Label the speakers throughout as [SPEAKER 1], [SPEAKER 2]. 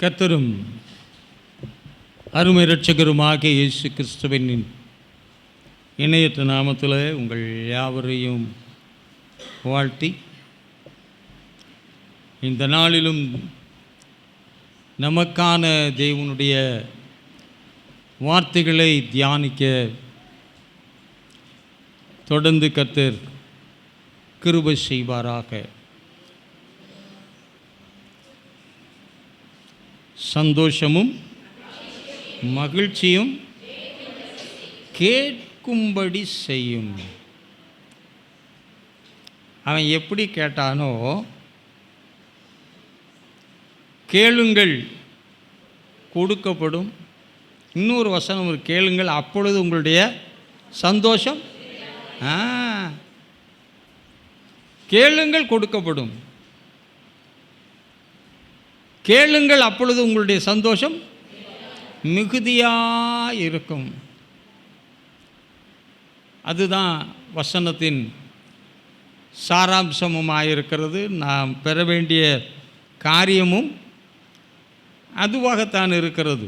[SPEAKER 1] கர்த்தரும் அருமை இரட்சகருமாகிய இயேசு கிறிஸ்துவின் இணையற்ற நாமத்தில் உங்கள் யாவரையும் வாழ்த்தி, இந்த நாளிலும் நமக்கான தேவனுடைய வார்த்தைகளை தியானிக்க தொடர்ந்து கர்த்தர் கிருபை செய்வாராக. சந்தோஷமும் மகிழ்ச்சியும் கேட்கும்படி செய்யும். அவன் எப்படி கேட்டானோ, கேளுங்கள் கொடுக்கப்படும். இன்னொரு வசனம் ஒரு கேளுங்கள் அப்பொழுது உங்களுடைய சந்தோஷம், கேளுங்கள் கொடுக்கப்படும். கேளுங்கள் அப்பொழுது உங்களுடைய சந்தோஷம் மிகுதியாக இருக்கும். அதுதான் வசனத்தின் சாராம்சமுமாக இருக்கிறது. நாம் பெற வேண்டிய காரியமும் அதுவாகத்தான் இருக்கிறது.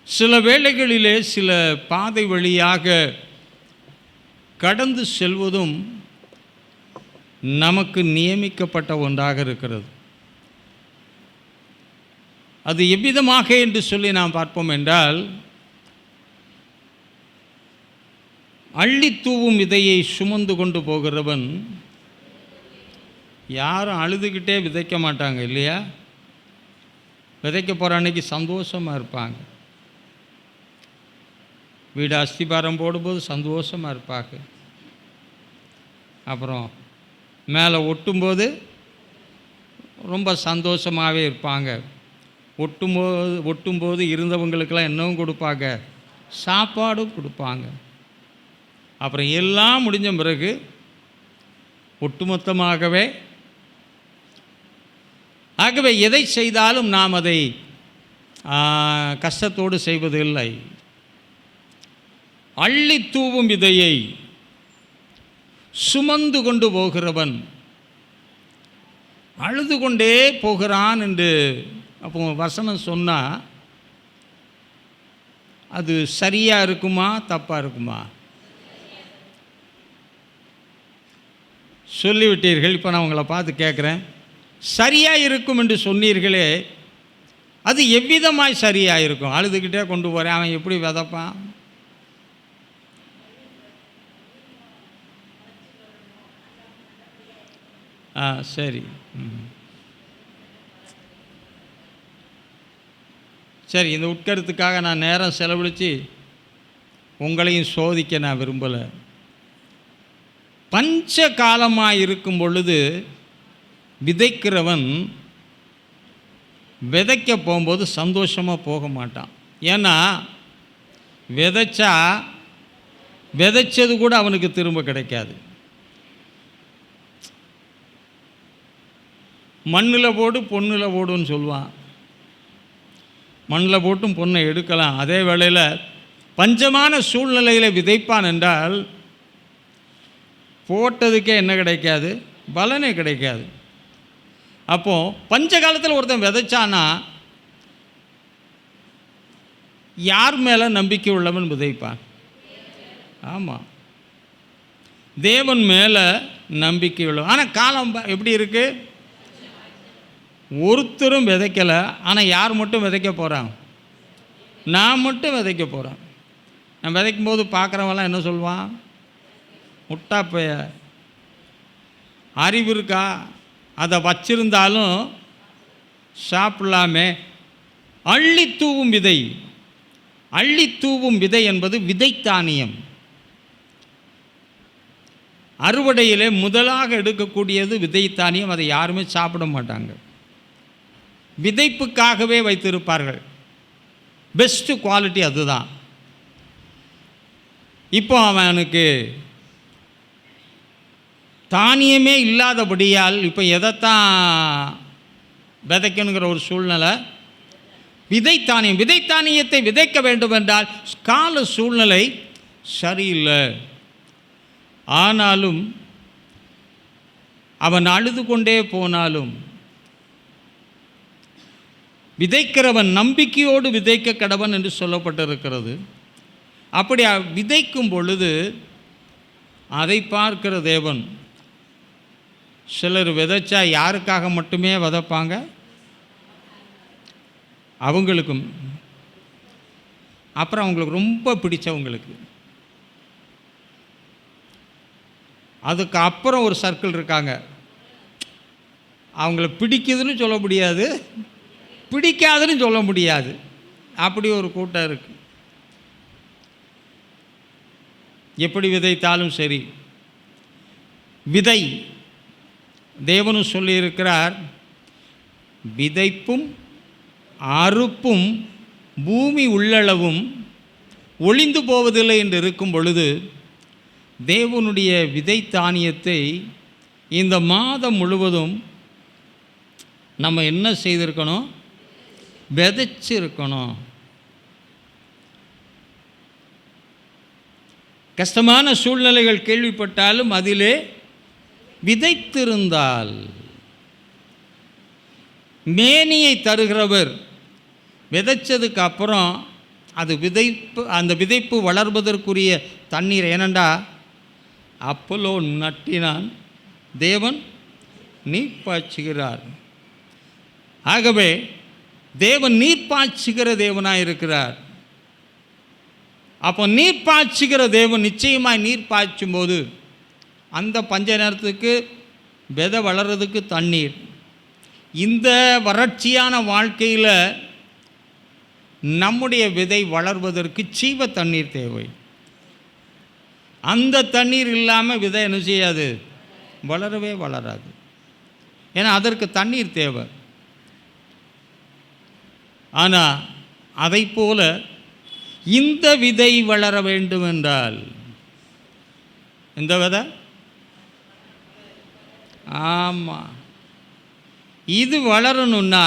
[SPEAKER 1] சில வேளைகளிலே சில பாதை வழியாக கடந்து செல்வதும் நமக்கு நியமிக்கப்பட்ட ஒன்றாக இருக்கிறது. அது எவ்விதமாக என்று சொல்லி நாம் பார்ப்போம் என்றால், அள்ளி தூவும் விதையை சுமந்து கொண்டு போகிறவன், யாரும் அழுதுகிட்டே விதைக்க மாட்டாங்க இல்லையா? விதைக்க போகிற அன்னைக்கு சந்தோஷமாக இருப்பாங்க. வீடு அஸ்திபாரம் போடும்போது சந்தோஷமாக இருப்பாங்க. அப்புறம் மேலே ரொம்ப சந்தோஷமாகவே இருப்பாங்க. ஒட்டும்போது இருந்தவங்களுக்கெல்லாம் என்னவும் கொடுப்பாங்க, சாப்பாடும் கொடுப்பாங்க. அப்புறம் எல்லாம் முடிஞ்ச பிறகு ஒட்டுமொத்தமாகவே ஆகவே எதை செய்தாலும் நாம் அதை கஷ்டத்தோடு செய்வதில்லை. அள்ளி தூவும் விதையை சுமந்து கொண்டு போகிறவன் அழுது கொண்டே போகிறான் என்று அப்போ வசனம் சொன்னால் அது சரியாக இருக்குமா தப்பாக இருக்குமா? சொல்லிவிட்டீர்கள். இப்போ நான் உங்களை பார்த்து கேட்குறேன், சரியாக இருக்கும் என்று சொன்னீர்களே, அது எவ்விதமாய் சரியாக இருக்கும்? அழுதுகிட்டே கொண்டு போகிறேன், அவன் எப்படி விதைப்பான்? சரி சரி, இந்த உட்கருத்துக்காக நான் நேரம் செலவழித்து உங்களையும் சோதிக்க நான் விரும்பலை. பஞ்ச காலமாக இருக்கும் பொழுது விதைக்கிறவன் விதைக்க போகும்போது சந்தோஷமாக போக மாட்டான். ஏன்னா விதைச்சது கூட அவனுக்கு திரும்ப கிடைக்காது. மண்ணில் போடு பொண்ணில் போடுன்னு சொல்லுவான். மண்ணில் போட்டும் பொண்ணை எடுக்கலாம். அதே வேளையில் பஞ்சமான சூழ்நிலையில் விதைப்பான் என்றால் போட்டதுக்கே என்ன கிடைக்காது, பலனே கிடைக்காது. அப்போது பஞ்ச காலத்தில் ஒருத்தன் விதைச்சானா யார் மேலே நம்பிக்கை உள்ளவன் விதைப்பான்? ஆமாம், தேவன் மேலே நம்பிக்கை உள்ளவன். ஆனால் காலம் எப்படி இருக்குது? ஒருத்தரும் விதைக்கலை, ஆனால் யார் மட்டும் விதைக்க போகிறான்? நான் மட்டும் விதைக்க போகிறேன். நான் விதைக்கும் போது பார்க்குறவங்களாம் என்ன சொல்லுவான்? முட்டாப்பைய, அறிவு இருக்கா? அதை வச்சிருந்தாலும் சாப்பிடலாமே. அள்ளி தூவும் விதை, அள்ளி தூவும் விதை என்பது விதைத்தானியம். அறுவடையிலே முதலாக எடுக்கக்கூடியது விதைத்தானியம். அதை யாருமே சாப்பிட மாட்டாங்க, விதைப்புக்காகவே வைத்திருப்பார்கள். பெஸ்ட்டு குவாலிட்டி அதுதான். இப்போ அவனுக்கு தானியமே இல்லாதபடியால் இப்போ எதைத்தான் விதைக்கணுங்கிற ஒரு சூழ்நிலை. விதைத்தானியத்தை விதைக்க வேண்டும் என்றால் கால சூழ்நிலை சரியில்லை. ஆனாலும் அவன் அழுது கொண்டே போனாலும் விதைக்கிறவன் நம்பிக்கையோடு விதைக்க கடவன் என்று சொல்லப்பட்டிருக்கிறது. அப்படி விதைக்கும் பொழுது அதை பார்க்கிற தேவன், சிலர் விதைச்சா யாருக்காக மட்டுமே விதைப்பாங்க? அவங்களுக்கும், அப்புறம் அவங்களுக்கு ரொம்ப பிடிச்சவங்களுக்கு, அதுக்கு அப்புறம் ஒரு சர்க்கிள் இருக்காங்க. அவங்கள பிடிக்குதுன்னு சொல்ல முடியாது, பிடிக்காதுன்னு சொல்ல முடியாது, அப்படி ஒரு கூட்டம் இருக்குது. எப்படி விதைத்தாலும் சரி, விதை தேவனும் சொல்லியிருக்கிறார், விதைப்பும் அறுப்பும் பூமி உள்ளளவும் ஒளிந்து போவதில்லை என்று இருக்கும் பொழுது, தேவனுடைய விதை தானியத்தை இந்த மாதம் முழுவதும் நம்ம என்ன செய்திருக்கணும்? விதைச்சிருக்கணும். கஷ்டமான சூழ்நிலைகள் கேள்விப்பட்டாலும் அதிலே விதைத்திருந்தால், மேனியை தருகிறவர் விதைச்சதுக்கு அப்புறம் அது விதைப்பு, அந்த விதைப்பு வளர்வதற்குரிய தண்ணீர், ஏனண்டா அப்போலோ நட்டினான், தேவன் நீர் பாய்ச்சுகிறார். ஆகவே தேவன் நீர் பாய்ச்சுகிற தேவனாக இருக்கிறார். அப்போ நீர் பாய்ச்சுகிற தேவன் நிச்சயமாக நீர் பாய்ச்சும் போது அந்த பஞ்ச நேரத்துக்கு விதை வளர்கிறதுக்கு தண்ணீர், இந்த வறட்சியான வாழ்க்கையில் நம்முடைய விதை வளர்வதற்கு ஜீவ தண்ணீர் தேவை. அந்த தண்ணீர் இல்லாமல் விதை என்ன செய்யாது? வளரவே வளராது. ஏன்னா அதற்கு தண்ணீர் தேவை. ஆனால் அதை போல இந்த விதை வளர வேண்டும் என்றால், இந்த விதை, ஆமாம், இது வளரணும்னா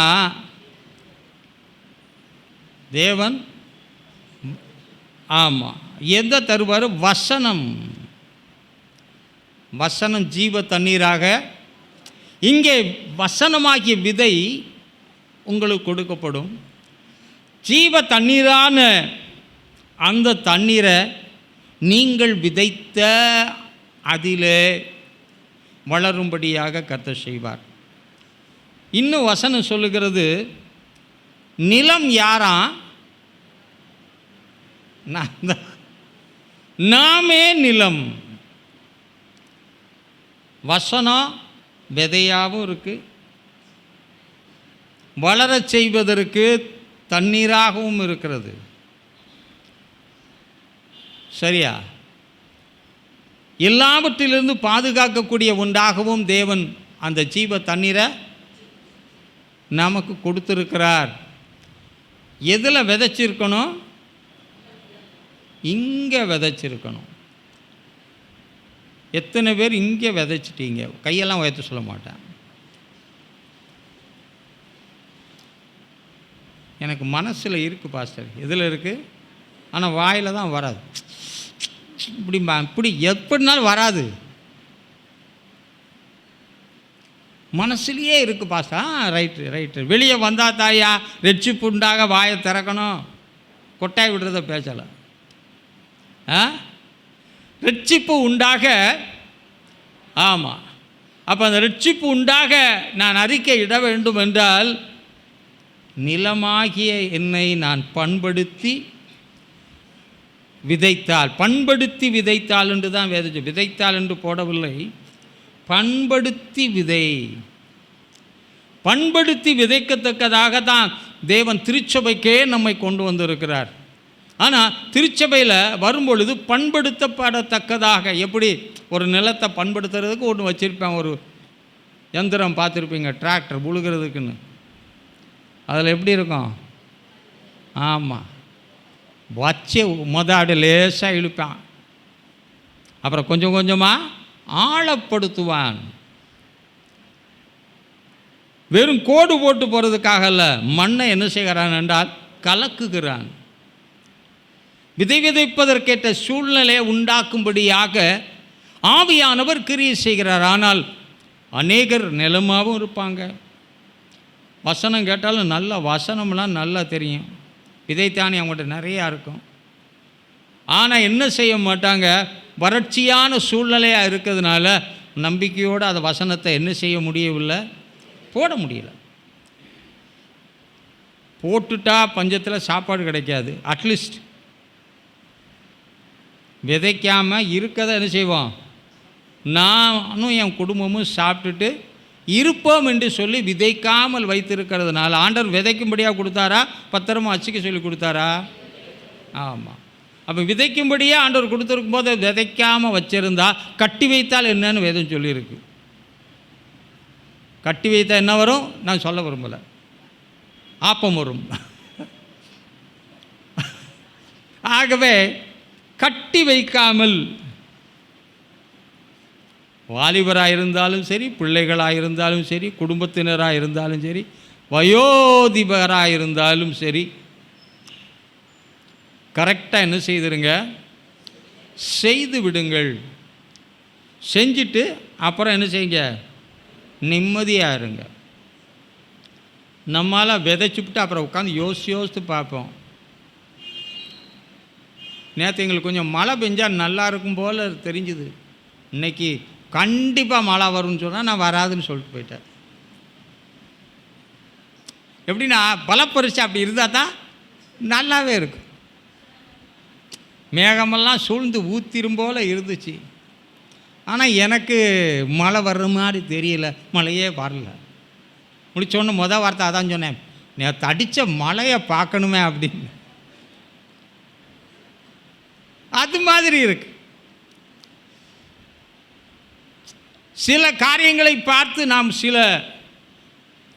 [SPEAKER 1] தேவன், ஆமாம், எதை தருவார்? வசனம். வசனம் ஜீவ தண்ணீராக, இங்கே வசனமாகிய விதை உங்களுக்கு கொடுக்கப்படும். ஜீவ தண்ணீரான அந்த தண்ணீரை நீங்கள் விதைத்த அதிலே வளரும்படியாக கர்த்தர் செய்வார். இன்னும் வசனம் சொல்லுகிறது, நிலம் யாரா? நாமே நிலம். வசனம் விதையாகவும் இருக்குது, வளரச் செய்வதற்கு தண்ணீராகவும் இருக்கிறது. சரியா? எல்லாவற்றிலிருந்து பாதுகாக்கக்கூடிய ஒன்றாகவும் தேவன் அந்த ஜீவ தண்ணீரை நமக்கு கொடுத்துருக்கிறார். எதில் விதைச்சிருக்கணும்? இங்கே விதைச்சிருக்கணும். எத்தனை பேர் இங்கே விதைச்சிட்டீங்க? கையெல்லாம் உயர்த்த சொல்ல மாட்டேன். எனக்கு மனசில் இருக்குது பாஸ்டர். எதில் இருக்குது? ஆனால் வாயில் தான் வராது. இப்படி எப்படினாலும் வராது, மனசுலேயே இருக்குது பாஸ்டர். ரைட்டு. வெளியே வந்தால் தாயா ரெட்சிப்பு உண்டாக வாயை திறக்கணும், கொட்டாய் விடுறத பேசலை. ரெட்சிப்பு உண்டாக, ஆமாம். அப்போ அந்த ரெட்சிப்பு உண்டாக நான் அறிக்கை இட வேண்டும் என்றால், நிலமாகிய என்னை நான் பண்படுத்தி விதைத்தால், பண்படுத்தி விதைத்தால் என்று தான் வேதம். விதைத்தால் என்று போடவில்லை, பண்படுத்தி விதை. பண்படுத்தி விதைக்கத்தக்கதாக தான் தேவன் திருச்சபைக்கே நம்மை கொண்டு வந்திருக்கிறார். ஆனால் திருச்சபையில் வரும்பொழுது பண்படுத்தப்படத்தக்கதாக, எப்படி ஒரு நிலத்தை பண்படுத்துறதுக்கு ஒன்று வச்சுருப்பேன், ஒரு யந்திரம் பார்த்துருப்பீங்க, டிராக்டர் உழுகிறதுக்குன்னு. அதில் எப்படி இருக்கும்? ஆமாம், வச்சு மொதாடு லேசாக இழுப்பான், அப்புறம் கொஞ்சம் கொஞ்சமாக ஆழப்படுத்துவான். வெறும் கோடு போட்டு போகிறதுக்காக அல்ல, மண்ணை என்ன செய்கிறான் என்றால் கலக்குகிறான். விதை விதைப்பதற்கேற்ற சூழ்நிலையை உண்டாக்கும்படியாக ஆவியானவர் கிரியை செய்கிறார். ஆனால் அநேகர் நிலமாகவும் இருப்பாங்க, வசனம் கேட்டாலும் நல்ல வசனம்லாம் நல்லா தெரியும், விதைத்தானே அவங்கள்ட்ட நிறையா இருக்கும். ஆனால் என்ன செய்ய மாட்டாங்க, வறட்சியான சூழ்நிலையாக இருக்கிறதுனால நம்பிக்கையோடு அந்த வசனத்தை என்ன செய்ய முடியவில்லை, போட முடியல. போட்டுட்டா பஞ்சத்தில் சாப்பாடு கிடைக்காது. அட்லீஸ்ட் விதைக்காமல் இருக்கதை என்ன செய்வோம், நானும் என் குடும்பமும் சாப்பிட்டுட்டு இருப்போம் என்று சொல்லி விதைக்காமல் வைத்திருக்கிறதுனால ஆண்டவர் விதைக்கும்படியாக கொடுத்தாரா, பத்திரமா வச்சுக்க சொல்லி கொடுத்தாரா? ஆமாம். அப்போ விதைக்கும்படியே ஆண்டவர் கொடுத்துருக்கும் போது விதைக்காமல் வச்சுருந்தா கட்டி வைத்தால் என்னன்னு வேதம் சொல்லியிருக்கு. கட்டி வைத்தால் என்ன வரும் நான் சொல்ல விரும்பலை, ஆப்பம் வரும். ஆகவே கட்டி வைக்காமல் வாலிபராக இருந்தாலும் சரி, பிள்ளைகளாக இருந்தாலும் சரி, குடும்பத்தினராக இருந்தாலும் சரி, வயோதிபராக இருந்தாலும் சரி, கரெக்டாக என்ன செய்திருங்க, செய்து விடுங்கள். செஞ்சுட்டு அப்புறம் என்ன செய்யுங்க, நிம்மதியாக இருங்க. நம்மளால் விதைச்சுப்பிட்டு அப்புறம் உட்காந்து யோசித்து பார்ப்போம். நேற்று எங்களுக்கு கொஞ்சம் மழை பெஞ்சால் நல்லா இருக்கும் போல் தெரிஞ்சுது. இன்றைக்கி கண்டிப்பாக மழை வரும்னு சொன்னால் நான் வராதுன்னு சொல்லிட்டு போயிட்டேன். எப்படின்னா பலப்பரிசு அப்படி இருந்தால் தான் நல்லாவே இருக்கும். மேகமெல்லாம் சூழ்ந்து ஊத்திரும் போல் இருந்துச்சு, ஆனால் எனக்கு மழை வர்ற மாதிரி தெரியல, மழையே வரல. முடிச்சோன்னு மொதல் வார்த்தை அதான் சொன்னேன், நேற்று அடித்த மழையை பார்க்கணுமே அப்படின்னு. அது மாதிரி இருக்கு. சில காரியங்களை பார்த்து நாம் சில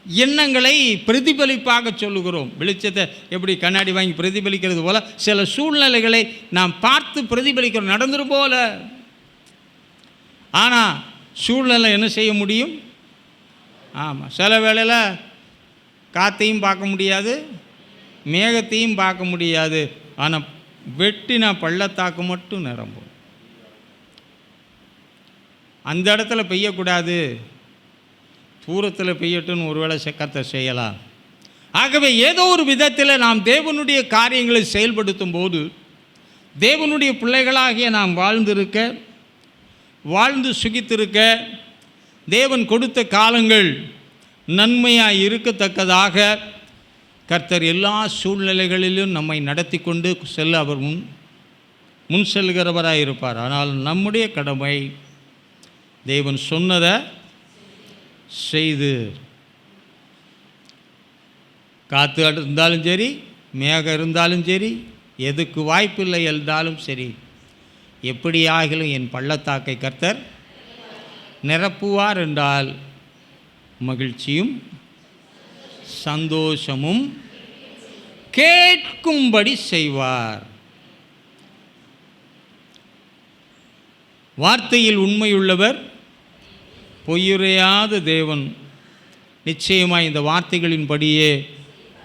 [SPEAKER 1] எண்ணங்களை பிரதிபலிப்பாக சொல்லுகிறோம். வெளிச்சத்தை எப்படி கண்ணாடி வாங்கி பிரதிபலிக்கிறது போல சில சூழ்நிலைகளை நாம் பார்த்து பிரதிபலிக்கிறோம், நடந்துரும் போல. ஆனால் சூழ்நிலை என்ன செய்ய முடியும்? ஆமாம், சில வேளையில் காற்றையும் பார்க்க முடியாது, மேகத்தையும் பார்க்க முடியாது, ஆனால் வெட்டின பள்ளத்தாக்கு மட்டும் நிரம்பும். அந்த இடத்துல பெய்யக்கூடாது, தூரத்தில் பெய்யட்டுன்னு ஒருவேளை கர்த்தர் செய்யலாம். ஆகவே ஏதோ ஒரு விதத்தில் நாம் தேவனுடைய காரியங்களை செயல்படுத்தும் போது தேவனுடைய பிள்ளைகளாகிய நாம் வாழ்ந்து சுகித்திருக்க, தேவன் கொடுத்த காலங்கள் நன்மையாக இருக்கத்தக்கதாக கர்த்தர் எல்லா சூழ்நிலைகளிலும் நம்மை நடத்தி கொண்டு செல்ல அவர் முன் செல்கிறவராக இருப்பார். ஆனால் நம்முடைய கடமை தேவன் சொன்னதை செய்து, காற்று இருந்தாலும் சரி, மேகம் இருந்தாலும் சரி, எதுக்கு வாய்ப்பில்லை இருந்தாலும் சரி, எப்படி ஆகிலும் என் பள்ளத்தாக்கை கர்த்தர் நிரப்புவார் என்றால் மகிழ்ச்சியும் சந்தோஷமும் கேட்கும்படி செய்வார். வார்த்தையில் உண்மையுள்ளவர், பொய்யுரையாத தேவன் நிச்சயமாக இந்த வார்த்தைகளின்படியே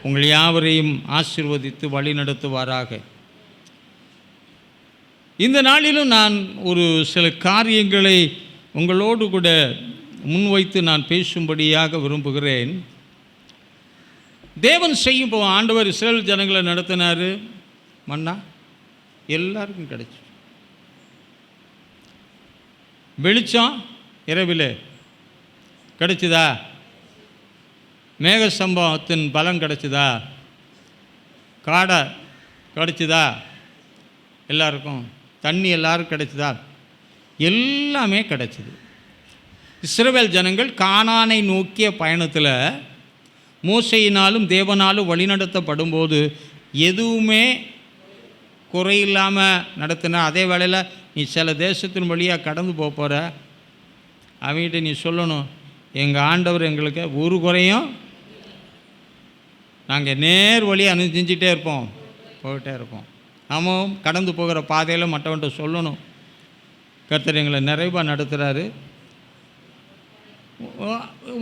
[SPEAKER 1] உங்கள் யாவரையும் ஆசீர்வதித்து வழி நடத்துவாராக. இந்த நாளிலும் நான் ஒரு சில காரியங்களை உங்களோடு கூட முன்வைத்து நான் பேசும்படியாக விரும்புகிறேன். தேவன் செய்யும் போ ஆண்டவர் இஸ்ரவேல் ஜனங்களை நடத்தினார், மன்னா எல்லாருக்கும் கிடைச்சி. வெளிச்சம் இரவில் கிடைச்சிதா? மேக சம்பவத்தின் பலன் கிடைச்சிதா? காடை கிடைச்சிதா? எல்லாருக்கும் தண்ணி எல்லாருக்கும் கிடைச்சிதா? எல்லாமே கிடைச்சிது. இஸ்ரவேல் ஜனங்கள் கானானை நோக்கிய பயணத்தில் மோசையினாலும் தேவனாலும் வழிநடத்தப்படும் போது எதுவுமே குறையில்லாமல் நடத்தின. அதே வேளையில் நீ சில தேசத்தின் வழியாக கடந்து போகிற அவங்ககிட்ட நீ சொல்லணும், எங்கள் ஆண்டவர் எங்களுக்கு ஒரு குறையும், நாங்கள் நேர் வழியாக அனுசரிஞ்சிட்டே இருப்போம், போயிட்டே இருப்போம். நாமும் கடந்து போகிற பாதையில் மற்றவன்ட்ட சொல்லணும், கர்த்தர் எங்களை நிறைவாக நடத்துகிறாரு,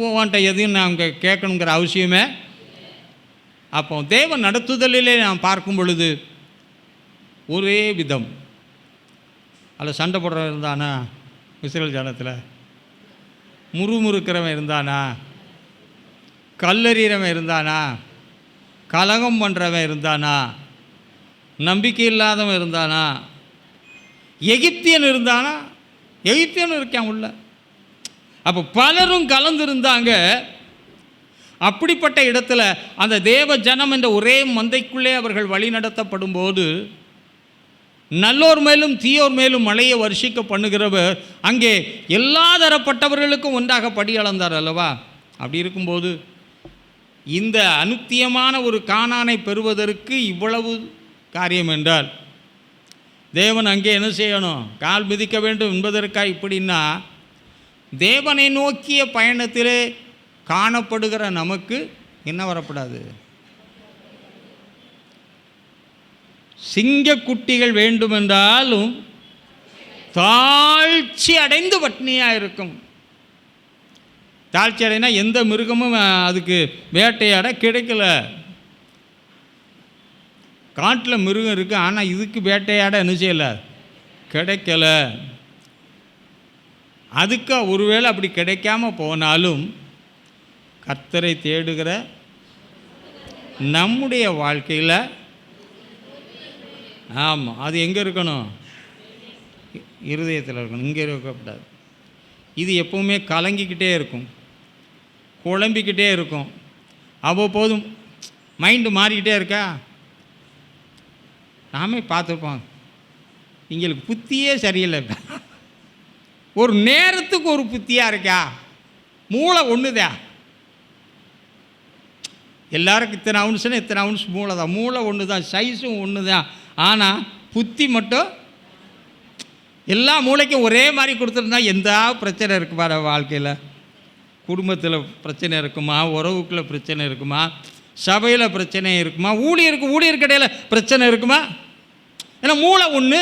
[SPEAKER 1] உன்ட்ட எதையும் நாங்கள் கேட்கணுங்கிற அவசியமே. அப்போ தேவன் நடத்துதலிலே நாம் பார்க்கும் பொழுது ஒரே விதம். அதில் சண்டை போடுறவன் இருந்தானா? இஸ்ரவேல் ஜனத்தில் முறுமுறுக்கிறவன் இருந்தானா? கல்லறிகிறவன் இருந்தானா, கலகம் பண்ணுறவன் இருந்தானா, நம்பிக்கை இல்லாதவன் இருந்தானா, எகிப்தியன் இருந்தானா? எகிப்தியன் இருக்கான் உள்ள. அப்போ பலரும் கலந்துருந்தாங்க. அப்படிப்பட்ட இடத்துல அந்த தேவ ஜனம் என்ற ஒரே மந்தைக்குள்ளே அவர்கள் வழி நடத்தப்படும் போது நல்லோர் மேலும் தீயோர் மேலும் மழையை வருஷிக்க பண்ணுகிறவர் அங்கே எல்லா தரப்பட்டவர்களுக்கும் ஒன்றாக படி அளந்தார் அல்லவா? அப்படி இருக்கும்போது இந்த அனுத்தியமான ஒரு கானானை பெறுவதற்கு இவ்வளவு காரியம் என்றால் தேவன் அங்கே என்ன செய்யணும்? கால் மிதிக்க வேண்டும் என்பதற்காக. இப்படின்னா தேவனை நோக்கிய பயணத்திலே காணப்படுகிற நமக்கு என்ன வரப்படாது? சிங்கக்குட்டிகள் வேண்டுமென்றாலும் தாழ்ச்சி அடைந்து பட்னியாக இருக்கும். தாழ்ச்சி அடைனா எந்த மிருகமும் அதுக்கு வேட்டையாட கிடைக்கல. காட்டில் மிருகம் இருக்குது, ஆனால் இதுக்கு வேட்டையாட என்ன செய்யலை, கிடைக்கல. அதுக்கு ஒருவேளை அப்படி கிடைக்காம போனாலும் கர்த்தரை தேடுகிற நம்முடைய வாழ்க்கையில் ஆமாம், அது எங்கே இருக்கணும்? இருதயத்தில் இருக்கணும், இங்கே இருக்கக்கூடாது. இது எப்பவுமே கலங்கிக்கிட்டே இருக்கும், குழம்பிக்கிட்டே இருக்கும். அவ்வப்போதும் மைண்டு மாறிக்கிட்டே இருக்கா. நாமே பார்த்துருப்போம், எங்களுக்கு புத்தியே சரியில்லை. ஒரு நேரத்துக்கு ஒரு புத்தியாக இருக்கா? மூளை ஒன்றுதா? எல்லாருக்கும் இத்தனை அவுன்ஸ்னா இத்தனை அவுன்ஸ் மூளை தான். மூளை ஒன்று தான், சைஸும் ஒன்று தான். ஆனால் புத்தி மட்டும் எல்லா மூளைக்கும் ஒரே மாதிரி கொடுத்துருந்தா எந்த பிரச்சனை இருக்குமா வாழ்க்கையில்? குடும்பத்தில் பிரச்சனை இருக்குமா? உறவுக்குள்ளே பிரச்சனை இருக்குமா? சபையில் பிரச்சனை இருக்குமா? ஊழியர் கடையில் பிரச்சனை இருக்குமா? ஏன்னா மூளை ஒன்று,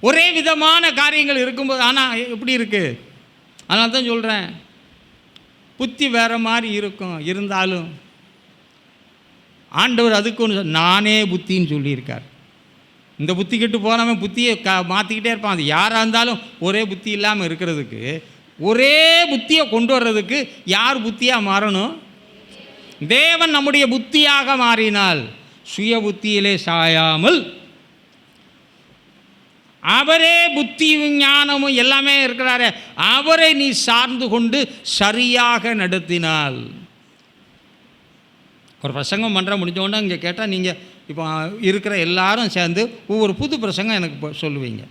[SPEAKER 1] ஒரே விதமான காரியங்கள் இருக்கும்போது. ஆனால் எப்படி இருக்குது? அதனால தான் சொல்கிறேன், புத்தி வேறு மாதிரி இருக்கும். இருந்தாலும் ஆண்டவர் அதுக்கு ஒன்று நானே புத்தின்னு சொல்லியிருக்கார். இந்த புத்தி கெட்டு போனவன் புத்தியை மாற்றிக்கிட்டே இருப்பான். அது யாராக இருந்தாலும் ஒரே புத்தி இல்லாமல் இருக்கிறதுக்கு, ஒரே புத்தியை கொண்டு வர்றதுக்கு யார் புத்தியாக மாறணும்? தேவன் நம்முடைய புத்தியாக மாறினால் சுய புத்தியிலே சாயாமல் அவரே புத்தியும் ஞானமும் எல்லாமே இருக்கிறாரே, அவரை நீ சார்ந்து கொண்டு சரியாக நடத்தினால். ஒரு பிரசங்கம் பண்ணுற முடிஞ்சோன்னா இங்கே கேட்டால் நீங்கள் இப்போ இருக்கிற எல்லாரும் சேர்ந்து ஒவ்வொரு புது பிரசங்கம் எனக்கு சொல்லுவீங்க.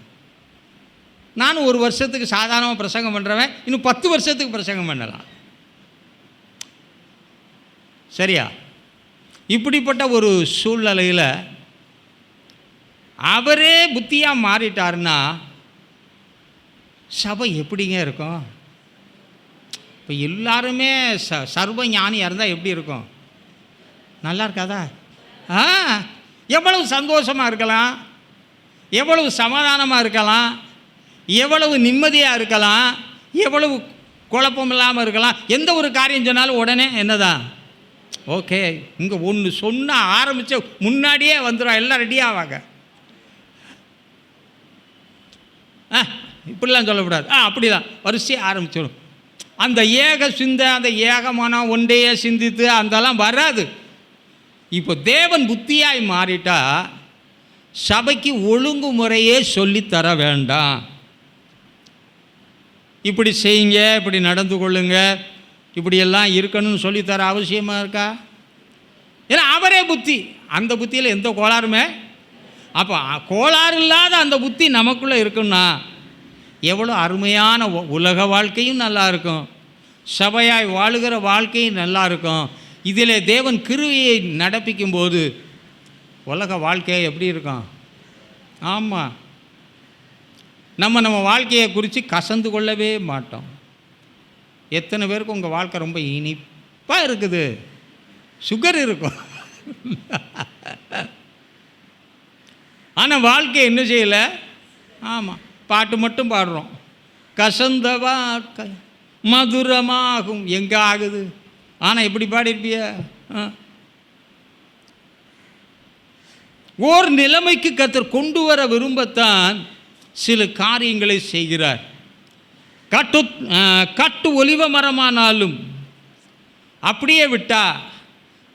[SPEAKER 1] நானும் ஒரு வருஷத்துக்கு சாதாரணமாக பிரசங்கம் பண்ணுறவன் இன்னும் 10 வருஷத்துக்கு பிரசங்கம் பண்ணலாம். சரியா? இப்படிப்பட்ட ஒரு சூழ்நிலையில் அவரே புத்தியாக மாறிட்டார்னா சபை எப்படிங்க இருக்கும்? இப்போ எல்லாருமே சர்வ ஞானியாக இருந்தால் எப்படி இருக்கும்? நல்லா இருக்காதா? எவ்வளவு சந்தோஷமாக இருக்கலாம், எவ்வளவு சமாதானமாக இருக்கலாம், எவ்வளவு நிம்மதியாக இருக்கலாம், எவ்வளவு குழப்பம் இல்லாமல் இருக்கலாம். எந்த ஒரு காரியம் சொன்னாலும் உடனே என்னதான் ஓகே, இங்கே ஒன்று சொன்னால் ஆரம்பித்த முன்னாடியே வந்துடும், எல்லாம் ரெடியாவாங்க. இப்படிலாம் சொல்லக்கூடாது. அப்படி தான் வரிசையாக ஆரம்பிச்சிடும். அந்த ஏக சிந்தை, அந்த ஏகமானம் ஒன்றையே சிந்தித்து அதெல்லாம் வராது. இப்போ தேவன் புத்தியாய் மாறிட்டா சபைக்கு ஒழுங்குமுறையே சொல்லித்தர வேண்டாம். இப்படி செய்யுங்க, இப்படி நடந்து கொள்ளுங்க, இப்படியெல்லாம் இருக்கணும்னு சொல்லித்தர அவசியமாக இருக்கா? ஏன்னா அவரே புத்தி, அந்த புத்தியில் எந்த கோளாறுமே. அப்போ கோளாறு இல்லாத அந்த புத்தி நமக்குள்ளே இருக்குன்னா எவ்வளோ அருமையான உலக வாழ்க்கையும் நல்லா இருக்கும், சபையாய் வாழுகிற வாழ்க்கையும் நல்லா இருக்கும். இதில் தேவன் கிருபையை நடப்பிக்கும் போது உலக வாழ்க்கையை எப்படி இருக்கும்? ஆமாம், நம்ம வாழ்க்கையை குறித்து கசந்து கொள்ளவே மாட்டோம். எத்தனை பேருக்கு உங்கள் வாழ்க்கை ரொம்ப இனிப்பாக இருக்குது? சுகர் இருக்கும், ஆனால் வாழ்க்கை என்ன செய்யலை? ஆமாம், பாட்டு மட்டும் பாடுறோம். கசந்த வாழ்க்கை மதுரமாகும் எங்கே ஆகுது? ஆனால் எப்படி பாடிருப்பிய? ஓர் நிலைமைக்கு கர்த்தர் கொண்டு வர விரும்பத்தான் சில காரியங்களை செய்கிறார். கட்டு ஒலிவ மரமானாலும் அப்படியே விட்டால்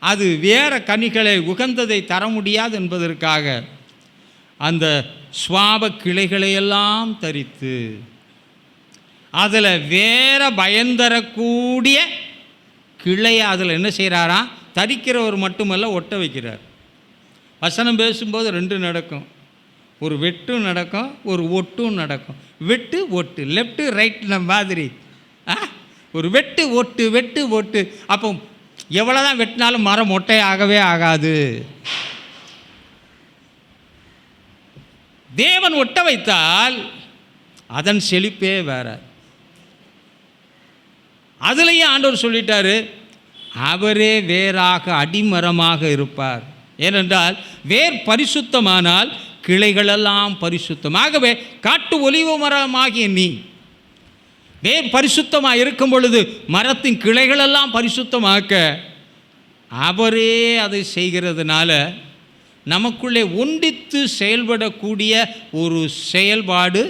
[SPEAKER 1] அது வேற கனிகளை உகந்ததை தர முடியாது என்பதற்காக அந்த சுவாப கிளைகளையெல்லாம் தரித்து அதில் வேற பயந்தரக்கூடிய கிளையை அதில் என்ன செய்கிறாராம், தரிக்கிறவர் மட்டுமல்ல ஒட்ட வைக்கிறார். வசனம் பேசும்போது ரெண்டு நடக்கும், ஒரு வெட்டும் நடக்கும், ஒரு ஒட்டும் நடக்கும். வெட்டு ஒட்டு, லெஃப்ட்டு ரைட்டு மாதிரி. ஒரு வெட்டு ஒட்டு, வெட்டு ஒட்டு. அப்போ எவ்வளோதான் வெட்டினாலும் மரம் மொட்டை ஆகவே ஆகாது. தேவன் ஒட்ட வைத்தால் அதன் செழிப்பே வேற. அதுலேயும் ஆண்டவர் சொல்லிட்டாரு, அவரே வேறாக அடிமரமாக இருப்பார். ஏனென்றால் வேர் பரிசுத்தமானால் கிளைகளெல்லாம் பரிசுத்தமாகவே. காட்டு ஒலிவ மரமாகிய நீ வேர் பரிசுத்தமாக இருக்கும் பொழுது மரத்தின் கிளைகளெல்லாம் பரிசுத்தமாக்க அவரே அதை செய்கிறதுனால நமக்குள்ளே ஒன்றித்து செயல்படக்கூடிய ஒரு செயல்பாடு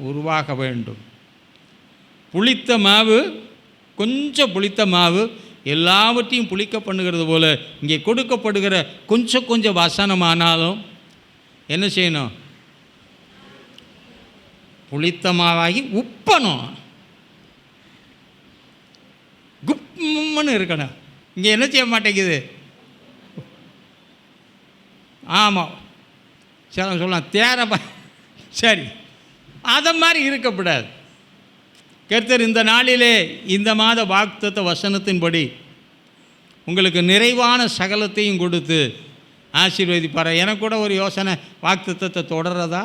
[SPEAKER 1] உருவாக வேண்டும். புளித்த மாவு, கொஞ்சம் புளித்த மாவு எல்லாவற்றையும் புளிக்க பண்ணுகிறது போல இங்கே கொடுக்கப்படுகிற கொஞ்சம் கொஞ்சம் வசனமானாலும் என்ன செய்யணும், புளித்த மாவாகி உப்பணும், கும்னு இருக்கணும். இங்கே என்ன செய்ய மாட்டேங்குது? ஆமாம், சரி சொல்லலாம் தேர. சரி, அதை மாதிரி இருக்கக்கூடாது. கர்த்தர் இந்த நாளிலே இந்த மாத வாக்குத்தத்த வசனத்தின்படி உங்களுக்கு நிறைவான சகலத்தையும் கொடுத்து ஆசீர்வதிப்பார். எனக்கு கூட ஒரு யோசனை, வாக்குத்தத்தத்தை தொடர்றதா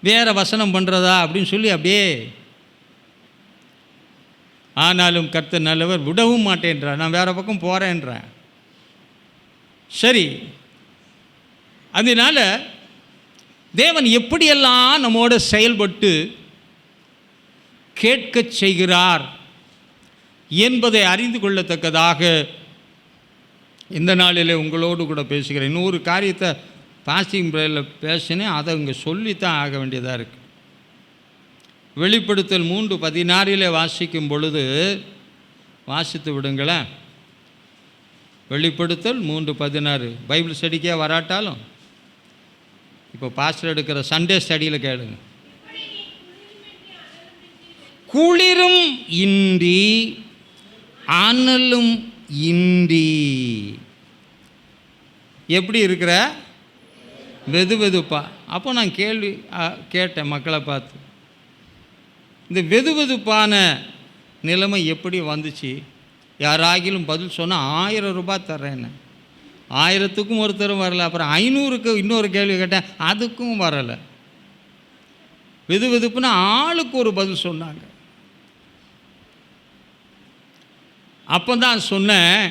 [SPEAKER 1] வேறு வசனம் பண்ணுறதா அப்படின்னு சொல்லி அப்படியே. ஆனாலும் கர்த்தர் நல்லவர், விடவும் மாட்டேன்றார், நான் வேறு பக்கம் போகிறேன்றேன். சரி, அதனால் தேவன் எப்படியெல்லாம் நம்மோட செயல்பட்டு கேட்கச் செய்கிறார் என்பதை அறிந்து கொள்ளத்தக்கதாக இந்த நாளிலே உங்களோடு கூட பேசுகிறேன். இன்னொரு காரியத்தை பாஸ்டிங் ப்ரேயரில் பேசினேன், அதை இங்கே சொல்லித்தான் ஆக வேண்டியதாக இருக்குது. வெளிப்படுத்தல் 3:16 வாசிக்கும் பொழுது வாசித்து விடுங்களேன். வெளிப்படுத்தல் 3:16 பைபிள் ஸ்டடிக்கே வராட்டாலும் இப்போ பாஸ்டர் எடுக்கிற சண்டே ஸ்டடியில் கேளுங்க. குளிரும் இன்றி அனலும் இன்றி. எப்படி இருக்கிற? வெது வெதுப்பா. அப்போ நான் கேள்வி கேட்டேன் மக்களை பார்த்து, இந்த வெது வெதுப்பான நிலைமை எப்படி வந்துச்சு? யாராகிலும் பதில் சொன்னால் 1000 ரூபாய் தர்றேன்னு. 1000க்கும் ஒருத்தரும் வரலை. அப்புறம் 500க்கு இன்னொரு கேள்வி கேட்டேன், அதுக்கும் வரலை. வெது வெதுப்புன்னா ஆளுக்கு ஒரு பதில் சொன்னாங்க. அப்போ தான் சொன்னேன்,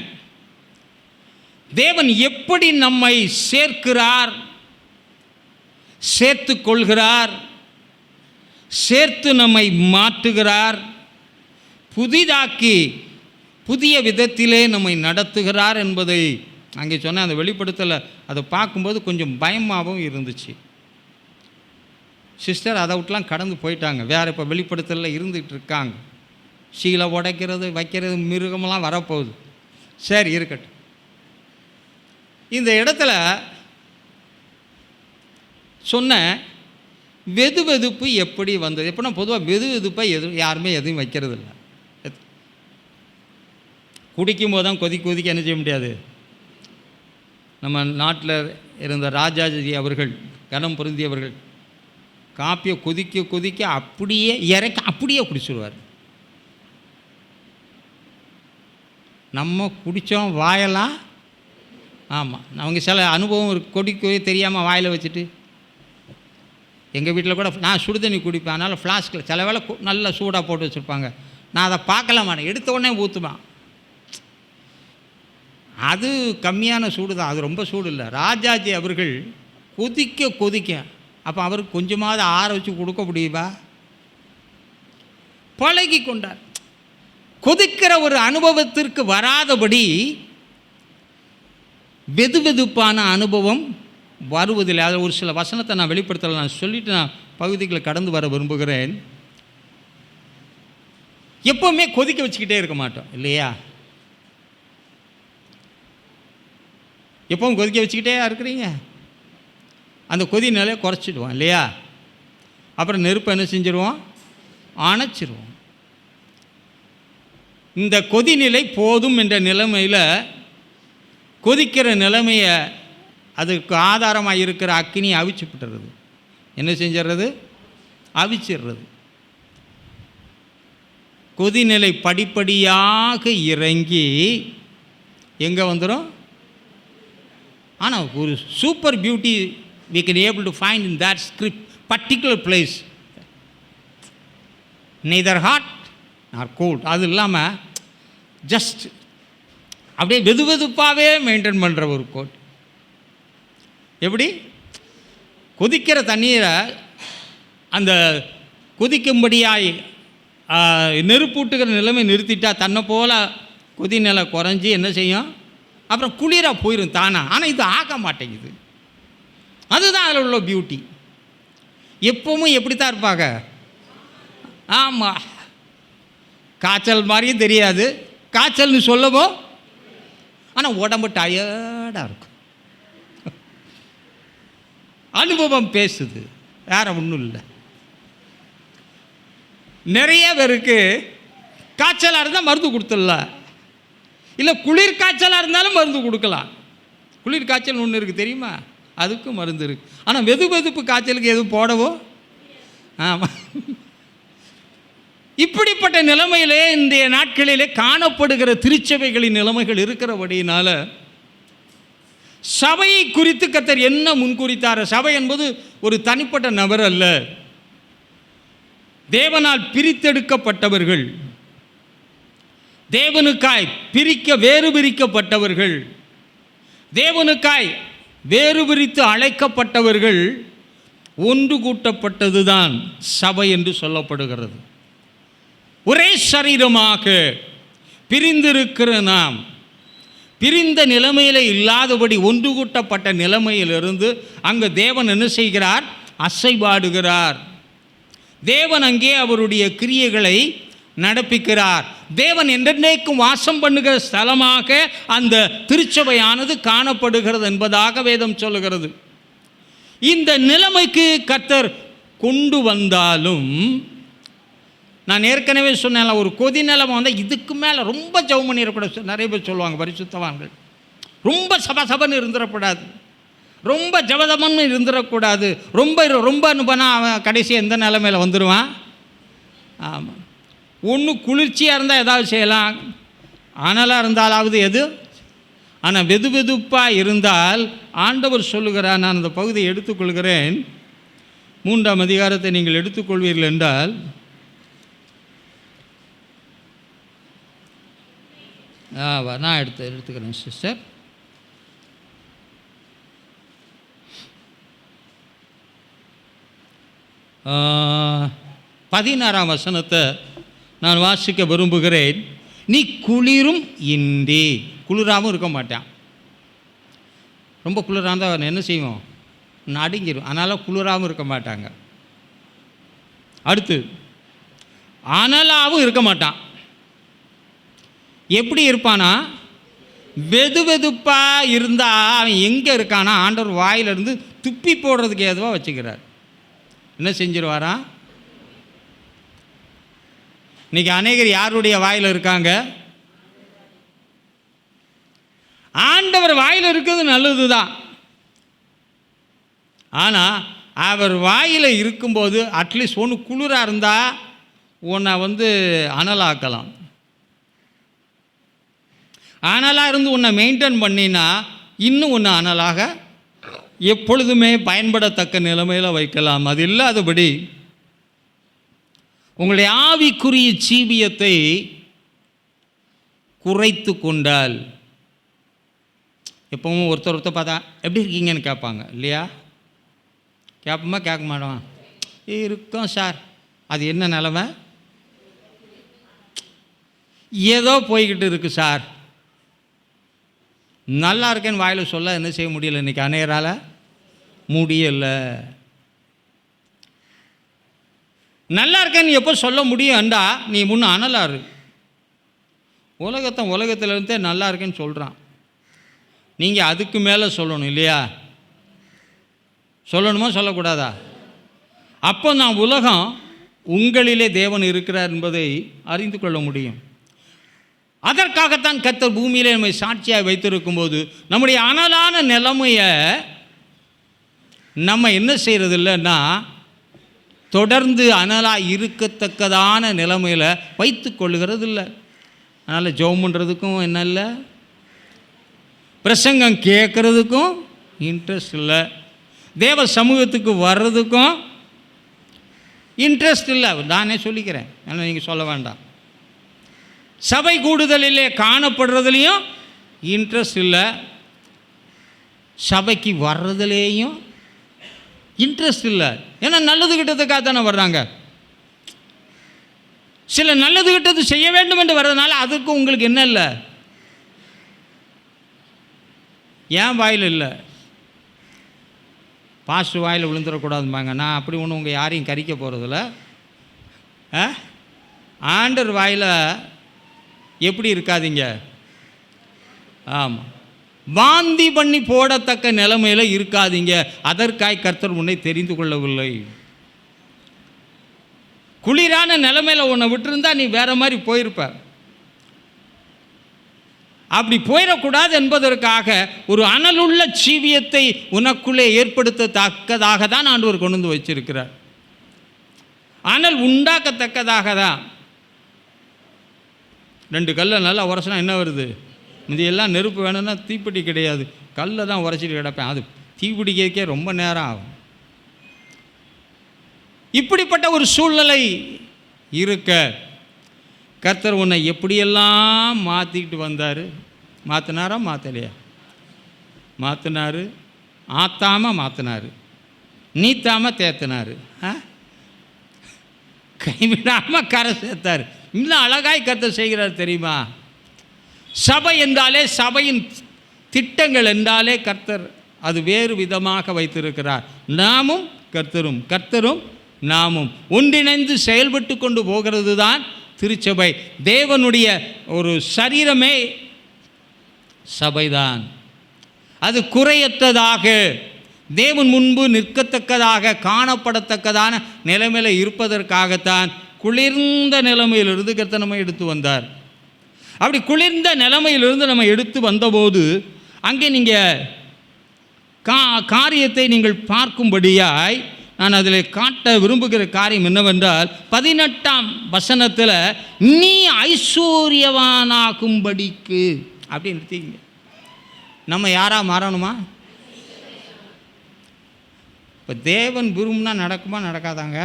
[SPEAKER 1] தேவன் எப்படி நம்மை சேர்க்கிறார், சேர்த்து கொள்கிறார், சேர்த்து நம்மை மாற்றுகிறார், புதிதாக்கி புதிய விதத்திலே நம்மை நடத்துகிறார் என்பதை அங்கே சொன்ன அந்த வெளிப்படுத்தலை அதை பார்க்கும்போது கொஞ்சம் பயமாகவும் இருந்துச்சு. சிஸ்டர் அதை விட்டுலாம் கடந்து போயிட்டாங்க, வேறு இப்போ வெளிப்படுத்தலில் இருந்துகிட்டு இருக்காங்க. சீலை உடைக்கிறது வைக்கிறது மிருகமெல்லாம் வரப்போகுது. சரி இருக்கட்டும். இந்த இடத்துல சொன்ன வெது வெதுப்பு எப்படி வந்தது? எப்படின்னா பொதுவாக வெது வெதுப்பை யாருமே எதுவும் வைக்கிறது இல்லை. குடிக்கும் போது தான் கொதிக்க என்ன செய்ய முடியாது. நம்ம நாட்டில் இருந்த ராஜாஜி அவர்கள், கனம் பொருந்தியவர்கள், காப்பியை கொதிக்க அப்படியே இறக்க அப்படியே குடிச்சிடுவார். நம்ம குடித்தோம் வாயெல்லாம். ஆமாம், அவங்க சில அனுபவம் கொதிக்கவே தெரியாமல் வாயில் வச்சுட்டு. எங்கள் வீட்டில் கூட நான் சுடு தண்ணி குடிப்பேன், அதனால் ஃப்ளாஸ்கில் சில வேளை நல்லா சூடாக போட்டு வச்சுருப்பாங்க. நான் அதை பார்க்கலாமானே, எடுத்த உடனே ஊற்றுவேன். அது கம்மியான சூடு தான், அது ரொம்ப சூடு இல்லை. ராஜாஜி அவர்கள் கொதிக்க அப்போ அவருக்கு கொஞ்சமாவது ஆற வச்சு கொடுக்க முடியுமா? பழகி கொண்டார். கொதிக்கிற ஒரு அனுபவத்திற்கு வராதபடி வெது வெதுப்பான அனுபவம் வருவதில்லை. அதில் ஒரு சில வசனத்தை நான் வெளிப்படுத்தலை, நான் சொல்லிவிட்டு நான் பகுதிகளை கடந்து வர விரும்புகிறேன். எப்போவுமே கொதிக்க வச்சுக்கிட்டே இருக்க மாட்டோம் இல்லையா? எப்பவும் கொதிக்க வச்சுக்கிட்டே இருக்கிறீங்க. அந்த கொதி நிலையை குறைச்சிடுவோம் இல்லையா? அப்புறம் நெருப்பை என்ன செஞ்சிடுவோம்? அணைச்சிடுவோம். இந்த கொதிநிலை போதும் என்ற நிலைமையில் கொதிக்கிற நிலைமையை அதுக்கு ஆதாரமாக இருக்கிற அக்கினியை அவிச்சுவிட்டுறது. என்ன செஞ்சிடுறது? அவிச்சிடுறது. கொதிநிலை படிப்படியாக இறங்கி எங்கே வந்துடும்? ஆனால் ஒரு super beauty we can able to find in that script particular place, neither hot nor cold. அது இல்லாமல் ஜஸ்ட் அப்படியே வெது வெதுப்பாகவே மெயின்டைன் பண்ணுற ஒரு கோட். எப்படி? கொதிக்கிற தண்ணீரை அந்த கொதிக்கும்படியாய் நெருப்பூட்டுகிற நிலைமை நிறுத்திட்டா தன்னை போல் கொதிநிலை குறைஞ்சி என்ன செய்யும்? அப்புறம் குளிராக போயிடும் தானா. ஆனால் இது ஆக மாட்டேங்குது. அதுதான் அதில் உள்ள பியூட்டி. எப்பவும் எப்படி தான் இருப்பாங்க? ஆமாம், காய்ச்சல் மாதிரியும் தெரியாது, காய்ச்சல்னு சொல்லவும், ஆனால் உடம்பு டயர்டாக இருக்கும். அனுபவம் பேசுது, வேற ஒன்றும் இல்லை. நிறைய பேருக்கு காய்ச்சலாக இருந்தால் மருந்து கொடுத்துடலாம், இல்லை குளிர் காய்ச்சலாக இருந்தாலும் மருந்து கொடுக்கலாம். குளிர் காய்ச்சல் ஒன்று இருக்குது தெரியுமா? அதுக்கும் மருந்து இருக்குது. ஆனால் வெது வெதுப்பு காய்ச்சலுக்கு எதுவும் போடவோ? ஆமாம். இப்படிப்பட்ட நிலைமையிலே இன்றைய நாட்களிலே காணப்படுகிற திருச்சபைகளின் நிலைமைகள் இருக்கிறபடியினால சபையை குறித்து கர்த்தர் என்ன முன்குறித்தார்? சபை என்பது ஒரு தனிப்பட்ட நபர் அல்ல, தேவனால் பிரித்தெடுக்கப்பட்டவர்கள், தேவனுக்காய் வேறு பிரிக்கப்பட்டவர்கள், தேவனுக்காய் வேறு பிரித்து அழைக்கப்பட்டவர்கள் ஒன்று கூட்டப்பட்டதுதான் சபை என்று சொல்லப்படுகிறது. ஒரே சரீரமாக பிரிந்திருக்கிற நாம் பிரிந்த நிலைமையில் இல்லாதபடி ஒன்று கூட்டப்பட்ட நிலைமையிலிருந்து அங்கு தேவன் என்ன செய்கிறார்? அசைபாடுகிறார். தேவன் அங்கே அவருடைய கிரியைகளை நடப்பிக்கிறார். தேவன் என்றென்றைக்கும் வாசம் பண்ணுகிற ஸ்தலமாக அந்த திருச்சபையானது காணப்படுகிறது என்பதாக வேதம் சொல்லுகிறது. இந்த நிலைமைக்கு கர்த்தர் கொண்டு வந்தாலும், நான் ஏற்கனவே சொன்னேன், ஒரு கொதி நிலைமை வந்தால் இதுக்கு மேலே ரொம்ப ஜெபம் பண்ணிடக்கூடாது. நிறைய பேர் சொல்லுவாங்க பரிசுத்தவான்கள், ரொம்ப சபசபன்னு இருந்துடக்கூடாது, ரொம்ப ஜபதமன்னு இருந்துடக்கூடாது, ரொம்ப பண்ணால் அவன் கடைசி எந்த நிலைமையில் வந்துடுவான்? ஆமாம், ஒன்று குளிர்ச்சியாக இருந்தால் ஏதாவது செய்யலாம், அனலாக இருந்தாலாவது எது. ஆனால் வெது வெதுப்பாக இருந்தால் ஆண்டவர் சொல்லுகிறார், நான் அந்த பகுதியை எடுத்துக்கொள்கிறேன், 3ஆம் அதிகாரத்தை நீங்கள் எடுத்துக்கொள்வீர்கள் என்றால், நான் எடுத்துக்கிறேன் சிஸ்டர். ஆ 16ஆம் வசனத்தை நான் வாசிக்க விரும்புகிறேன். நீ குளிரும் இன்றி, குளிராகவும் இருக்க மாட்டான். ரொம்ப குளிராக இருந்தால் என்ன செய்வோம்? நடுங்கிடும். அதனால் குளிராகவும் இருக்க மாட்டாங்க. அடுத்து அனலாகவும் இருக்க மாட்டான். எப்படி இருப்பானா? வெது வெதுப்பாக இருந்தால் அவன் எங்கே இருக்கானா ஆண்டவர் வாயிலிருந்து துப்பி போடுறதுக்கு ஏதுவாக வச்சுக்கிறார். என்ன செஞ்சிருவாரா? இன்றைக்கி அநேகர் யாருடைய வாயில் இருக்காங்க? ஆண்டவர் வாயில் இருக்கிறது நல்லது தான். ஆனால் அவர் வாயில் இருக்கும்போது அட்லீஸ்ட் ஒன்று குளிராக இருந்தால் உன்னை அனலாக்கலாம். அனலாக இருந்து உன்னை மெயின்டைன் பண்ணினா இன்னும் ஒன்று அனலாக எப்பொழுதுமே பயன்படத்தக்க நிலைமையில் வைக்கலாம். அது இல்லாதபடி உங்களுடைய ஆவிக்குரிய ஜீவியத்தை குறைத்து கொண்டால், எப்பவும் ஒருத்தர் பார்த்தா எப்படி இருக்கீங்கன்னு கேட்பாங்க இல்லையா? கேட்போமா? கேட்க மாட்டோம். இருக்கோம் சார். அது என்ன நிலைமை? ஏதோ போய்கிட்டு இருக்கு சார். நல்லா இருக்கேன்னு வாயில் சொல்ல என்ன செய்ய முடியல, இன்றைக்கி அநேகரால் முடியலை. நல்லா இருக்கேன்னு எப்போ சொல்ல முடியும்டா? நீ முன்ன அனலாரு. உலகத்திலேருந்தே நல்லா இருக்கேன்னு சொல்கிறான். நீங்கள் அதுக்கு மேலே சொல்லணும் இல்லையா? சொல்லணுமா சொல்லக்கூடாதா? அப்போ நான் உலகம் உங்களிலே தேவன் இருக்கிறார் என்பதை அறிந்து கொள்ள முடியும். அதற்காகத்தான் கர்த்தர் பூமியிலே நம்மை சாட்சியாக வைத்திருக்கும் போது நம்முடைய அனலான நிலைமையை நம்ம என்ன செய்கிறது இல்லைன்னா, தொடர்ந்து அனலாக இருக்கத்தக்கதான நிலைமையில் வைத்து கொள்ளுகிறது இல்லை. அதனால் ஜெபம் பண்ணுறதுக்கும் என்ன இல்லை, பிரசங்கம் கேட்குறதுக்கும் இன்ட்ரெஸ்ட் இல்லை, தேவ சமூகத்துக்கு வர்றதுக்கும் இன்ட்ரெஸ்ட் இல்லை. நானே சொல்லிக்கிறேன், ஆனால் நீங்கள் சொல்ல வேண்டாம். சபை கூடுதலிலே காணப்படுறதுலேயும் இன்ட்ரெஸ்ட் இல்லை, சபைக்கு வர்றதுலேயும் இன்ட்ரெஸ்ட் இல்லை. ஏன்னா நல்லது கிட்டத்துக்காக தானே வர்றாங்க. சில நல்லது கிட்டது செய்ய வேண்டும் என்று வர்றதுனால அதுக்கு உங்களுக்கு என்ன இல்லை, ஏன் வாயில் இல்லை? பாஸ்ட் வாயில் விழுந்துடக்கூடாதும்பாங்க. நான் அப்படி ஒன்று உங்கள் யாரையும் கரிக்க போகிறதில்ல. ஆண்டர் வாயில் எப்படி இருக்காதீங்க. ஆமாம், வாந்தி பண்ணி போடத்தக்க நிலைமையில் இருக்காதீங்க. அதற்காய் கர்த்தர் உன்னை தெரிந்து கொள்ளவில்லை. குளிரான நிலைமையில் உன்னை விட்டுருந்தா நீ வேற மாதிரி போயிருப்ப. அப்படி போயிடக்கூடாது என்பதற்காக ஒரு அனலுள்ள ஜீவியத்தை உனக்குள்ளே ஏற்படுத்தத்தக்கதாக தான் ஆண்டவர் கொண்டு வந்து வச்சிருக்கிறார். அனல் உண்டாக்கத்தக்கதாக தான். 2 கல்லை நல்லா உரசினா என்ன வருது? இதெல்லாம் நெருப்பு வேணும்னா தீப்பெட்டி கிடையாது, கல்லை தான் உரைச்சிட்டு கிடப்பேன். அது தீப்பிடிக்கே ரொம்ப நேரம் ஆகும். இப்படிப்பட்ட ஒரு சூழ்நிலை இருக்க கர்த்தர் உன்னை எப்படியெல்லாம் மாற்றிக்கிட்டு வந்தார். மாற்றினாரா மாற்றலையா? மாற்றினார். ஆத்தாமல் மாற்றினார், நீத்தாமல் தேத்தினார், கைவிடாமல் கரை சேர்த்தார். இன்னும் அழகாய் கர்த்தர் செய்கிறார் தெரியுமா? சபை என்றாலே, சபையின் திட்டங்கள் என்றாலே கர்த்தர் அது வேறு விதமாக வைத்திருக்கிறார். நாமும் கர்த்தரும், கர்த்தரும் நாமும் ஒன்றிணைந்து செயல்பட்டு கொண்டு போகிறது தான் திருச்சபை. தேவனுடைய ஒரு சரீரமே சபைதான். அது குறையற்றதாக, தேவன் முன்பு நிற்கத்தக்கதாக, காணப்படத்தக்கதான நிலைமையில் இருப்பதற்காகத்தான் குளிர்ந்த நிலைமையிலிருந்து கர்த்தர் நம்ம எடுத்து வந்தார். அப்படி குளிர்ந்த நிலைமையிலிருந்து நம்ம எடுத்து வந்தபோது அங்கே நீங்கள் காரியத்தை நீங்கள் பார்க்கும்படியாய் நான் அதில் காட்ட விரும்புகிற காரியம் என்னவென்றால், 18ஆம் வசனத்தில் நீ ஐஸ்வர்யவானாகும்படிக்கு அப்படின்னு நிறுத்திங்க. நம்ம யாரா மாறணுமா? இப்போ தேவன் விரும்பினா நடக்குமா நடக்காதாங்க?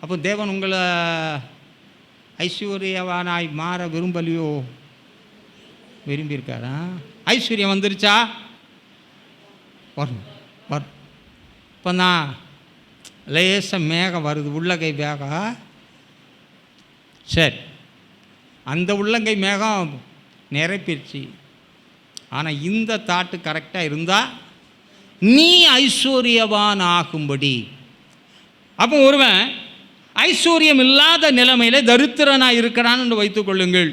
[SPEAKER 1] அப்போ தேவன் உங்களை ஐஸ்வர்யவானாய் மாற விரும்பலையோ? விரும்பியிருக்காரா? ஐஸ்வர்யம் வந்துருச்சா? வரும் வரும். இப்போ நான் லேச மேகம் வருது, உள்ளங்கை மேகம். சரி, அந்த உள்ளங்கை மேகம் நிரப்பிடுச்சு. ஆனால் இந்த தாட்டு கரெக்டாக இருந்தால் நீ ஐஸ்வர்யவான் ஆகும்படி. அப்போ ஒருவன் ஐஸ்வர்யம் இல்லாத நிலைமையில் தரித்திரனாக இருக்கிறான்னு வைத்துக்கொள்ளுங்கள்.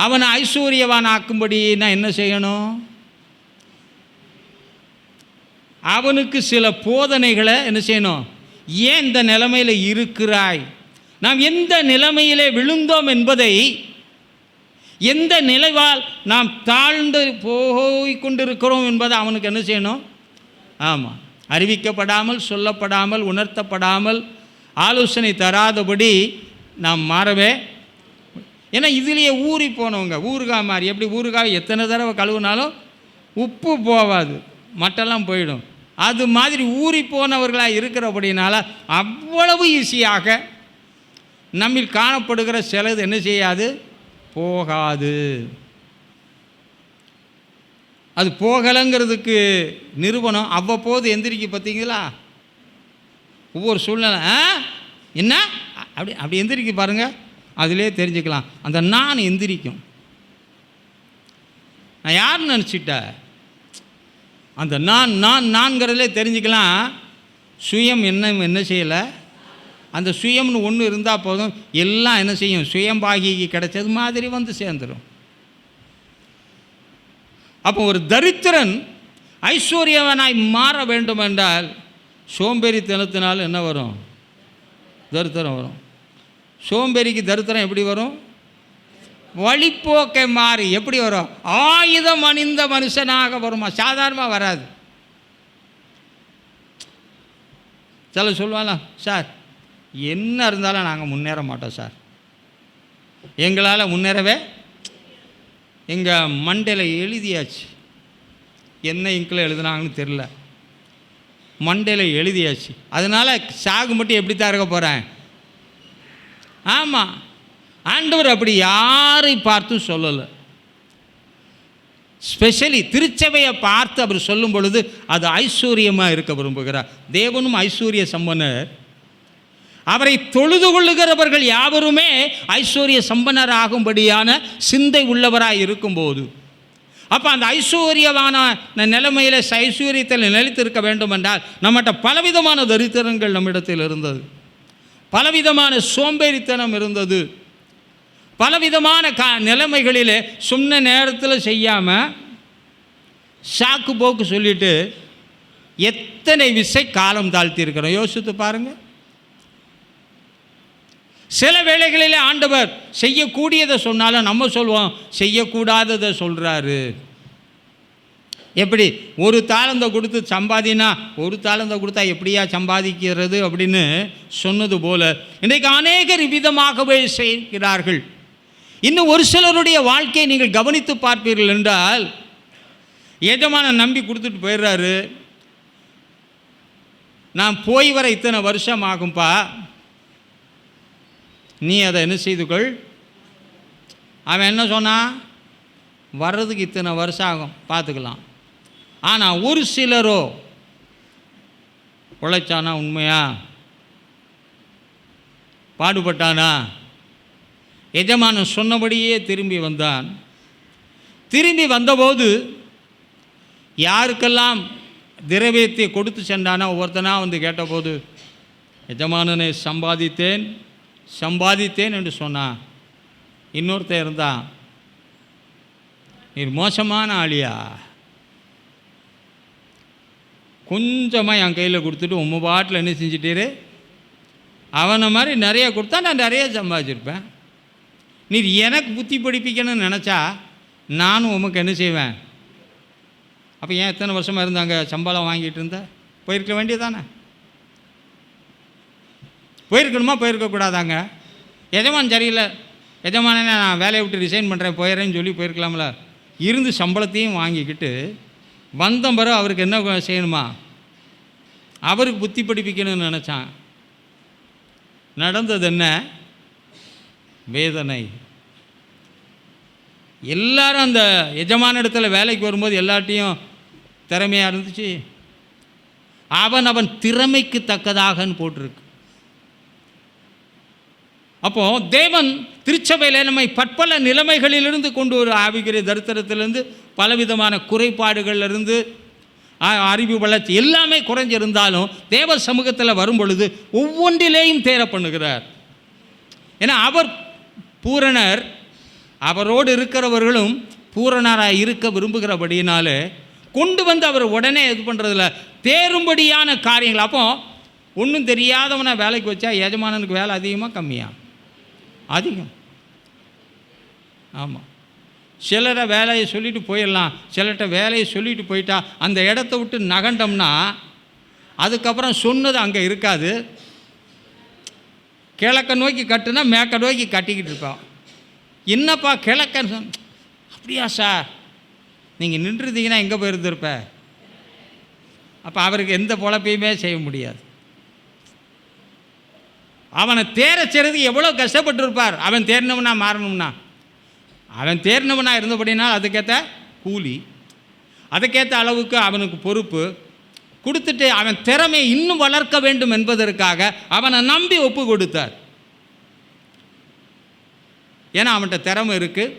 [SPEAKER 1] அவனை ஐஸ்வர்யவான் ஆக்கும்படினா என்ன செய்யணும்? அவனுக்கு சில போதனைகளை என்ன செய்யணும்? ஏன் இந்த நிலைமையில் இருக்கிறாய், நாம் எந்த நிலைமையிலே விழுந்தோம் என்பதை, எந்த நிலைவால் நாம் தாழ்ந்து போய்கொண்டிருக்கிறோம் என்பதை அவனுக்கு என்ன செய்யணும்? ஆமாம், அறிவிக்கப்படாமல், சொல்லப்படாமல், உணர்த்தப்படாமல், ஆலோசனை தராதபடி நாம் மாறவே. ஏன்னா இதுலேயே ஊறி போனவங்க ஊறுகாய் மாதிரி. எப்படி ஊறுகாய் எத்தனை தடவை கழுவுனாலும் உப்பு போகாது, மட்டெல்லாம் போயிடும். அது மாதிரி ஊறி போனவர்களாக இருக்கிறபடினால அவ்வளவு ஈஸியாக நம்மில் காணப்படுகிற சிலது என்ன செய்யாது? போகாது. அது போகலைங்கிறதுக்கு நிறுவனம் அவ்வப்போது எந்திரிக்க பார்த்தீங்களா? ஒவ்வொரு சூழ்நிலை என்ன அப்படி அப்படி எந்திரிக்க பாருங்கள், அதிலே தெரிஞ்சுக்கலாம். அந்த நான் எந்திரிக்கும். நான் யாருன்னு நினச்சிட்டேன், அந்த நான்கிறதுலே தெரிஞ்சுக்கலாம். சுயம் என்ன செய்யலை. அந்த சுயம்னு ஒன்று இருந்தால் போதும், எல்லாம் என்ன செய்யும், சுயம்பாகிக்கு கிடைச்சது மாதிரி வந்து சேர்ந்துடும். அப்போ ஒரு தரித்திரன் ஐஸ்வர்யவனாய் மாற வேண்டும் என்றால் சோம்பேறித்தனத்தினால் என்ன வரும், தரித்திரம் வரும். சோம்பேறிக்கு தரித்திரம் எப்படி வரும், வழிப்போக்கை மாறி எப்படி வரும், ஆயுதம் அணிந்த மனுஷனாக வருமா, சாதாரணமாக வராது. சில சொல்லுவாங்களா, சார் என்ன இருந்தாலும் நாங்கள் முன்னேற மாட்டோம் சார், எங்களால் முன்னேறவே, எங்கள் மண்டையில் எழுதியாச்சு, என்ன இங்கில் எழுதுனாங்கன்னு தெரில, மண்டையில் எழுதியாச்சு, அதனால் சாகு மட்டும் எப்படி தான் இருக்க போகிறேன். ஆமாம், ஆண்டவர் அப்படி யாரை பார்த்தும் சொல்லலை. ஸ்பெஷலி திருச்சபையை பார்த்து அவர் சொல்லும் பொழுது அது ஐஸ்வர்யமாக இருக்க விரும்புகிறார். தேவனும் ஐஸ்வர்ய சம்பன்னர், அவரை தொழுது கொள்ளுகிறவர்கள் யாவருமே ஐஸ்வர்ய சம்பன்னராகும்படியான சிந்தை உள்ளவராக இருக்கும்போது, அப்போ அந்த ஐஸ்வர்யமான நிலைமையில் ஐஸ்வர்யத்தில் நிலைத்திருக்க வேண்டும் என்றால் நம்மகிட்ட பலவிதமான தரித்திரங்கள் நம்மிடத்தில் இருந்தது, பலவிதமான சோம்பேறித்தனம் இருந்தது, பலவிதமான நிலைமைகளில் சொன்ன நேரத்தில் செய்யாமல் சாக்கு போக்கு சொல்லிட்டு எத்தனை விசை காலம் தாழ்த்தி இருக்கிறோம், யோசித்து பாருங்கள். சில வேளைகளில் ஆண்டவர் செய்யக்கூடியதை சொன்னாலும் நம்ம சொல்லுவோம் செய்யக்கூடாததை சொல்கிறாரு. எப்படி ஒரு தாளந்தை கொடுத்து சம்பாதினா, ஒரு தாளந்தை கொடுத்தா எப்படியா சம்பாதிக்கிறது அப்படின்னு சொன்னது போல இன்றைக்கு அநேகர் விதமாகவே செய்கிறார்கள். இன்னும் ஒரு சிலருடைய வாழ்க்கையை நீங்கள் கவனித்து பார்ப்பீர்கள் என்றால், எஜமான நம்பி கொடுத்துட்டு போயிடுறாரு, நான் போய் வர இத்தனை வருஷம் ஆகும்பா, நீ அதை என்ன செய்துக்கொள். அவன் என்ன சொன்னான், வர்றதுக்கு இத்தனை வருஷம் ஆகும் பார்த்துக்கலாம். ஆனால் ஒரு சிலரோ உழைச்சானா, உண்மையா பாடுபட்டானா, எஜமானன் சொன்னபடியே திரும்பி வந்தான். திரும்பி வந்தபோது யாருக்கெல்லாம் திரவியத்தை கொடுத்து சென்றானா ஒவ்வொருத்தனா வந்து கேட்டபோது, எஜமானனை சம்பாதித்தேன் என்று சொன்னான். இன்னொருத்தர் இருந்தான், நீர் மோசமான ஆளியா, கொஞ்சமாக என் கையில் கொடுத்துட்டு உங்கள் பாட்டில் என்ன செஞ்சிட்டீரு, அவனை மாதிரி நிறைய கொடுத்தா நான் நிறைய சம்பாதிச்சிருப்பேன். நீர் எனக்கு புத்தி படிப்பிக்கணும்னு நினச்சா நானும் உமக்கு என்ன செய்வேன். அப்போ ஏன் எத்தனை வருஷமாக இருந்தாங்க சம்பளம் வாங்கிட்டு இருந்த, போயிருக்க வேண்டியதானே, போயிருக்கணுமா போயிருக்கக்கூடாதாங்க. எஜமான் சரியில்லை, எஜமானே நான் வேலையை விட்டு ரிசைன் பண்ணுறேன் போயிடுறேன்னு சொல்லி போயிருக்கலாம்ல. இருந்து சம்பளத்தையும் வாங்கிக்கிட்டு வந்த பிறகு அவருக்கு என்ன செய்யணுமா, அவருக்கு புத்தி படிப்பிக்கணும்னு நினச்சான். நடந்தது என்ன, வேதனை. எல்லாரும் அந்த எஜமான இடத்துல வேலைக்கு வரும்போது எல்லாட்டையும் திறமையாக இருந்துச்சு, அவன் திறமைக்கு தக்கதாகன்னு போட்டிருக்கு. அப்போது தேவன் திருச்சபையில் நம்மை பற்பல நிலைமைகளிலிருந்து கொண்டு ஒரு ஆவிக்குரிய தரித்திரத்திலிருந்து பலவிதமான குறைபாடுகளிலிருந்து அறிவு வளர்ச்சி எல்லாமே குறைஞ்சிருந்தாலும் தேவ சமூகத்தில் வரும் பொழுது ஒவ்வொன்றிலேயும் தேர பண்ணுகிறார். ஏன்னா அவர் பூரணர், அவரோடு இருக்கிறவர்களும் பூரணராக இருக்க விரும்புகிறபடியினாலே கொண்டு வந்து அவர் உடனே இது பண்ணுறதில்ல, தேரும்படியான காரியங்கள். அப்போ ஒன்றும் தெரியாதவனை வேலைக்கு வச்சா எஜமானனுக்கு வேலை அதிகமாக கம்மியாக அதிகம். ஆமாம், சிலரை வேலையை சொல்லிட்டு போயிடலாம், சிலர்கிட்ட வேலையை சொல்லிட்டு போயிட்டா அந்த இடத்த விட்டு நகண்டோம்னா அதுக்கப்புறம் சொன்னது அங்கே இருக்காது. கிழக்க நோக்கி கட்டுனா மேற்க நோக்கி கட்டிக்கிட்டு இருப்பான். என்னப்பா கிழக்க, அப்படியா சார், நீங்கள் நின்றுருந்தீங்கன்னா எங்கே போயிருந்துருப்ப. அப்போ அவருக்கு எந்த பொழப்பையுமே செய்ய முடியாது. அவனை தேர செய்கிறதுக்கு எவ்வளோ கஷ்டப்பட்டுருப்பார். அவன் தேர்னவனா மாறணும்னா, அவன் தேர்னவனா இருந்தபடினால் அதுக்கேற்ற கூலி, அதுக்கேற்ற அளவுக்கு அவனுக்கு பொறுப்பு கொடுத்துட்டு அவன் திறமையை இன்னும் வளர்க்க வேண்டும் என்பதற்காக அவனை நம்பி ஒப்பு கொடுத்தார். ஏன்னா அவன்கிட்ட திறமை இருக்குது,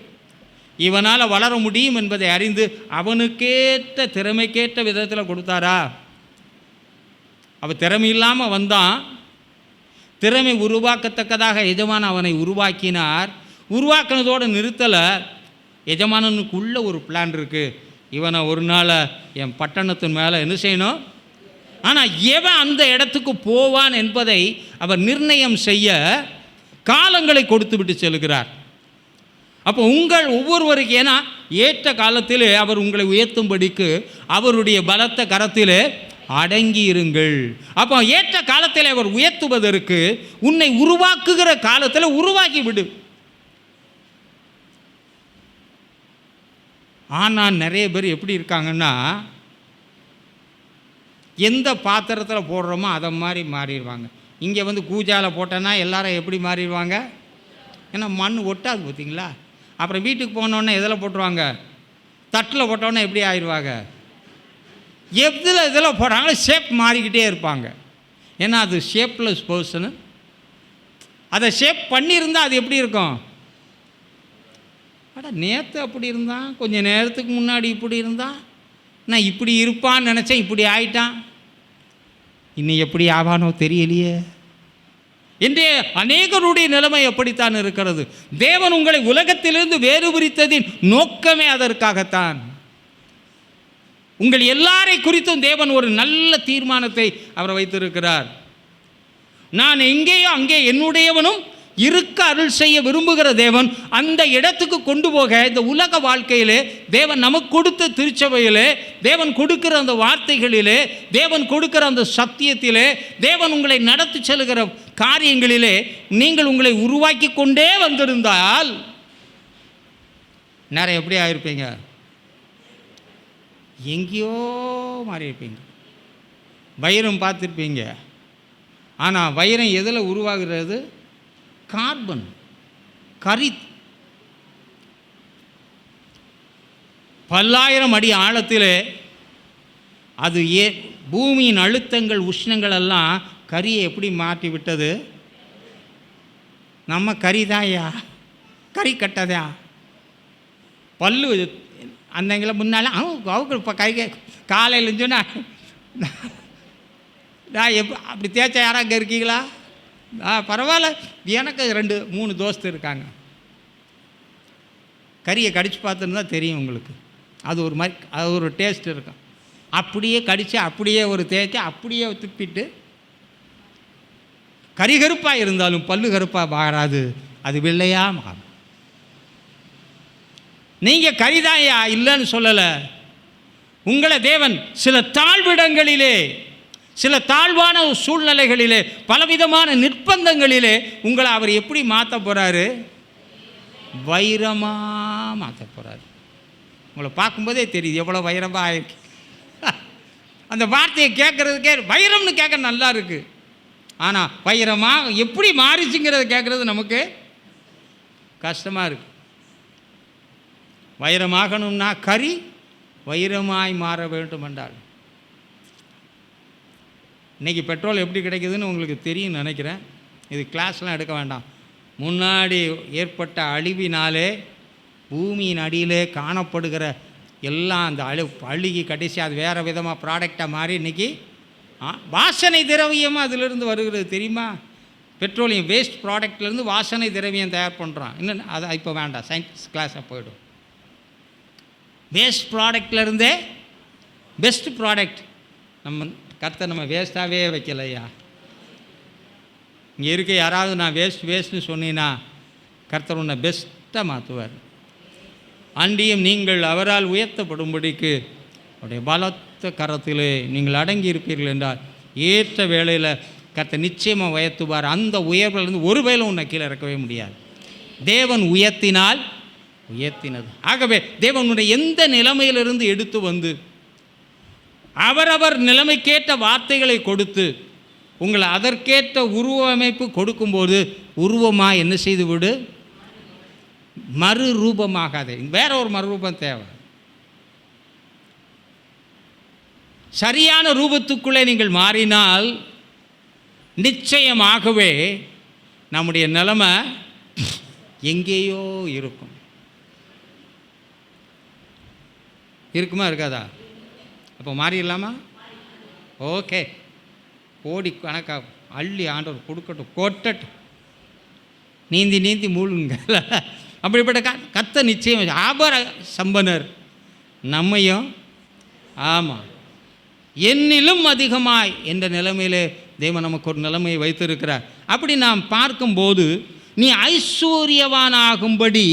[SPEAKER 1] இவனால் வளர முடியும் என்பதை அறிந்து அவனுக்கேற்ற திறமைக்கேற்ற விதத்தில் கொடுத்தாரா. அவன் திறமை இல்லாமல் வந்தான். திறமை உருவாக்கத்தக்கதாக எஜமான் அவனை உருவாக்கினார். உருவாக்கினதோடு நிறுத்தலை. எஜமானனுக்குள்ள ஒரு பிளான் இருக்குது. இவனை ஒரு நாள் என் பட்டணத்தின் மேலே என்ன செய்யணும். ஆனால் எவன் அந்த இடத்துக்கு போவான் என்பதை அவர் நிர்ணயம் செய்ய காலங்களை கொடுத்து விட்டு செல்கிறார். அப்போ உங்கள் ஒவ்வொருவருக்கு, ஏன்னா ஏற்ற காலத்திலே அவர் உங்களை உயர்த்தும்படிக்கு அவருடைய பலத்த கரத்திலே அடங்கி இருங்கள். அப்போ ஏற்ற காலத்தில் அவர் உயர்த்துவதற்கு உன்னை உருவாக்குகிற காலத்தில் உருவாக்கி விடு. ஆனால் நிறைய பேர் எப்படி இருக்காங்கன்னா, எந்த பாத்திரத்தில் போடுறோமோ அதை மாதிரி மாறிடுவாங்க. இங்கே வந்து கூஜாவில் போட்டோன்னா எல்லாரும் எப்படி மாறிடுவாங்க? ஏன்னா மண் ஒட்டாது பார்த்தீங்களா. அப்புறம் வீட்டுக்கு போனோடனே எதில் போட்டுருவாங்க? தட்டில் போட்டோன்னே எப்படி ஆயிடுவாங்க? இதில் போடுறாங்களோ ஷேப் மாறிக்கிட்டே இருப்பாங்க. ஏன்னா அது ஷேப்லெஸ் பர்சனு. அதை ஷேப் பண்ணியிருந்தால் அது எப்படி இருக்கும்? நேற்று அப்படி இருந்தான், கொஞ்சம் நேரத்துக்கு முன்னாடி இப்படி இருந்தான், நான் இப்படி இருப்பான்னு நினச்சேன், இப்படி ஆயிட்டான், இன்னும் எப்படி ஆவானோ தெரியலையே. இன்றைய அநேகருடைய நிலைமை எப்படித்தான் இருக்கிறது. தேவன் உங்களை உலகத்திலிருந்து வேறு பிரித்ததின் நோக்கமே அதற்காகத்தான். உங்கள் எல்லாரை குறித்தும் தேவன் ஒரு நல்ல தீர்மானத்தை அவர் வைத்திருக்கிறார். நான் எங்கேயோ அங்கே என்னுடையவனும் இருக்க அருள் செய்ய விரும்புகிற தேவன் அந்த இடத்துக்கு கொண்டு போக இந்த உலக வாழ்க்கையிலே தேவன் நமக்கு கொடுத்த திருச்சபையிலே, தேவன் கொடுக்கிற அந்த வார்த்தைகளிலே, தேவன் கொடுக்கிற அந்த சத்தியத்திலே, தேவன் உங்களை நடத்தி செல்கிற காரியங்களிலே நீங்கள் உங்களை உருவாக்கி கொண்டே வந்திருந்தால் நேரம் எப்படி ஆயிருப்பீங்க? எங்கேயோ மாறி இருப்பீங்க. வைரம் பார்த்துருப்பீங்க. ஆனால் வைரம் எதில் உருவாகிறது? கார்பன், கரி. பல்லாயிரம் அடி ஆழத்திலே அது பூமியின் அழுத்தங்கள் உஷ்ணங்கள் எல்லாம் கரியை எப்படி மாற்றி விட்டது? நம்ம கரிதாயா, கறி கட்டதா. பல்லு அந்தங்களை முன்னால் அவங்க இப்போ கை காலையில் இருந்துச்சுன்னா நான் அப்படி தேய்ச்சா யாரும் அங்கே இருக்கீங்களா? பரவாயில்ல, எனக்கு 2-3 தோஸ்து இருக்காங்க. கறியை கடித்து பார்த்துன்னு தான் தெரியும் உங்களுக்கு. அது ஒரு மாதிரி, அது ஒரு டேஸ்ட் இருக்கும். அப்படியே கடித்து அப்படியே ஒரு தேய்ச்சி அப்படியே துப்பிட்டு, கறி கருப்பாக இருந்தாலும் பல்லு கருப்பாக மாறாது, அது வெள்ளையாக மாறும். நீங்கள் கரிதாயா இல்லைன்னு சொல்லலை. உங்களை தேவன் சில தாழ்விடங்களிலே, சில தாழ்வான சூழ்நிலைகளிலே, பலவிதமான நிர்பந்தங்களிலே உங்களை அவர் எப்படி மாற்ற போகிறாரு? வைரமாக மாற்ற போகிறாரு. உங்களை பார்க்கும்போதே தெரியுது எவ்வளோ வைரமாக ஆயிருக்கு. அந்த வார்த்தையை கேட்குறதுக்கே வைரம்னு கேட்க நல்லா இருக்குது. ஆனால் வைரமாக எப்படி மாறிச்சுங்கிறத கேட்குறது நமக்கு கஷ்டமாக இருக்குது. வைரமாகணும்னா கறி வைரமாய் மாற வேண்டும் என்றால், இன்றைக்கி பெட்ரோல் எப்படி கிடைக்குதுன்னு உங்களுக்கு தெரியும் நினைக்கிறேன். இது கிளாஸ்லாம் எடுக்க வேண்டாம். முன்னாடி ஏற்பட்ட அழிவினாலே பூமியின் அடியிலே காணப்படுகிற எல்லாம் அந்த அழுகி கடைசி அது வேறு விதமாக ப்ராடக்டாக மாறி இன்றைக்கி வாசனை திரவியமாக அதிலிருந்து வருகிறது தெரியுமா? பெட்ரோலியம் வேஸ்ட் ப்ராடக்ட்லேருந்து வாசனை திரவியம் தயார் பண்ணுறான். இன்னும் அது இப்போ வேண்டாம், சயின்ஸ் கிளாஸாக போய்டும். வேஸ்ட் ப்ராடக்ட்லேருந்தே பெஸ்ட் ப்ராடக்ட். கர்த்தர் நம்ம வேஸ்ட்டாகவே வைக்கலையா? இங்கே இருக்க யாராவது நான் வேஸ்ட்னு சொன்னீங்கன்னா கர்த்தர் உன்னை பெஸ்ட்டாக மாற்றுவார். அன்றியும் நீங்கள் அவரால் உயர்த்தப்படும்படிக்கு அவருடைய பலத்த கரத்திலே நீங்கள் அடங்கி இருப்பீர்கள் என்றால் ஏற்ற வேளையில் கர்த்தர் நிச்சயமாக உயர்த்துவார். அந்த உயர்விலிருந்து ஒரு வேளை உன்னை கீழே இறக்கவே முடியாது. தேவன் உயர்த்தினால் உயர்த்தினது. ஆகவே தேவனுடைய எந்த நிலைமையிலிருந்து எடுத்து வந்து அவரவர் நிலைமைக்கேற்ற வார்த்தைகளை கொடுத்து உங்களை அதற்கேற்ற உருவ அமைப்பு கொடுக்கும்போது உருவமாக என்ன செய்து விடு? மறுரூபமாகாதே. வேற ஒரு மறுரூபம் தேவை. சரியான ரூபத்துக்குள்ளே நீங்கள் மாறினால் நிச்சயமாகவே நம்முடைய நிலைமை எங்கேயோ இருக்கும். இருக்குமா இருக்காதா? அப்போ மாறிடலாமா? ஓகே. கோடி கணக்காக அள்ளி ஆண்டவர் கொடுக்கட்டும், கொட்டட்டும், நீந்தி நீந்தி மூழ்குங்க. அப்படிப்பட்ட கத்த நிச்சயம் ஆபர சம்பனர் நம்மையும், ஆமாம், என்னிலும் அதிகமாய் என்ற நிலைமையிலே தேவன் நமக்கு ஒரு நிலைமையை வைத்திருக்கிறார். அப்படி நாம் பார்க்கும்போது நீ ஐஸ்வர்யவானாகும்படி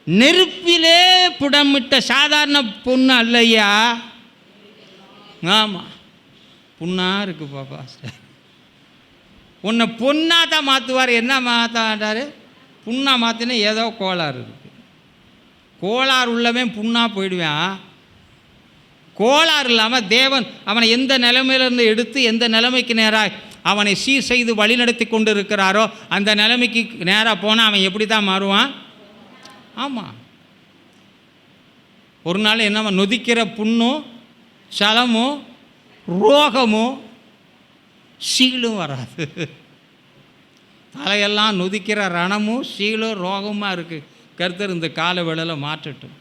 [SPEAKER 1] நெருப்பிலே புடமிட்ட சாதாரண பொண்ணு அல்லையா. ஆமாம், புண்ணாக இருக்கு பாப்பா, உன்னை பொண்ணாக தான் மாற்றுவார். என்ன மாற்றாண்டார்? புண்ணா மாற்றினா ஏதோ கோளாறு இருக்குது. கோளாறு உள்ளவன் புண்ணாக போயிடுவான். கோளாறு இல்லாமல் தேவன் அவனை எந்த நிலைமையிலிருந்து எடுத்து எந்த நிலைமைக்கு நேராக அவனை சீர் செய்து வழி நடத்தி கொண்டு இருக்கிறாரோ அந்த நிலைமைக்கு நேராக போனால் அவன் எப்படி தான் மாறுவான். ஆமாம், ஒரு நாள் என்ன நொதிக்கிற புண்ணும் சலமும் ரோகமும் சீலும் வராது. தலையெல்லாம் நொதிக்கிற ரணமும் சீலும் ரோகமாக இருக்குது. கர்த்தர் இந்த கால வேளையில் மாற்றட்டும்.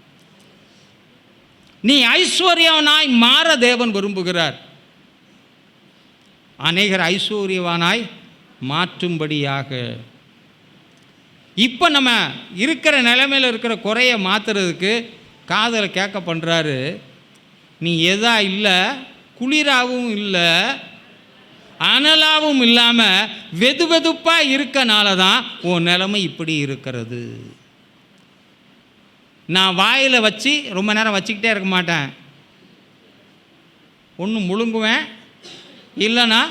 [SPEAKER 1] நீ ஐஸ்வர்யவனாய் மாற தேவன் விரும்புகிறார். அநேகர் ஐஸ்வர்யவானாய் மாற்றும்படியாக. இப்போ நம்ம இருக்கிற நிலைமையில் இருக்கிற குறைய மாற்றுறதுக்கு காதலை கேட்க பண்ணுறாரு. நீ எதா இல்லை, குளிராகவும் இல்லை, அனலாகவும் இல்லாமல் வெது வெதுப்பாக இருக்கனால தான் உன் நிலைமை இப்படி இருக்கிறது. நான் வாயில் வச்சு ரொம்ப நேரம் வச்சுக்கிட்டே இருக்க மாட்டேன். ஒன்று முழுங்குவேன், இல்லைனா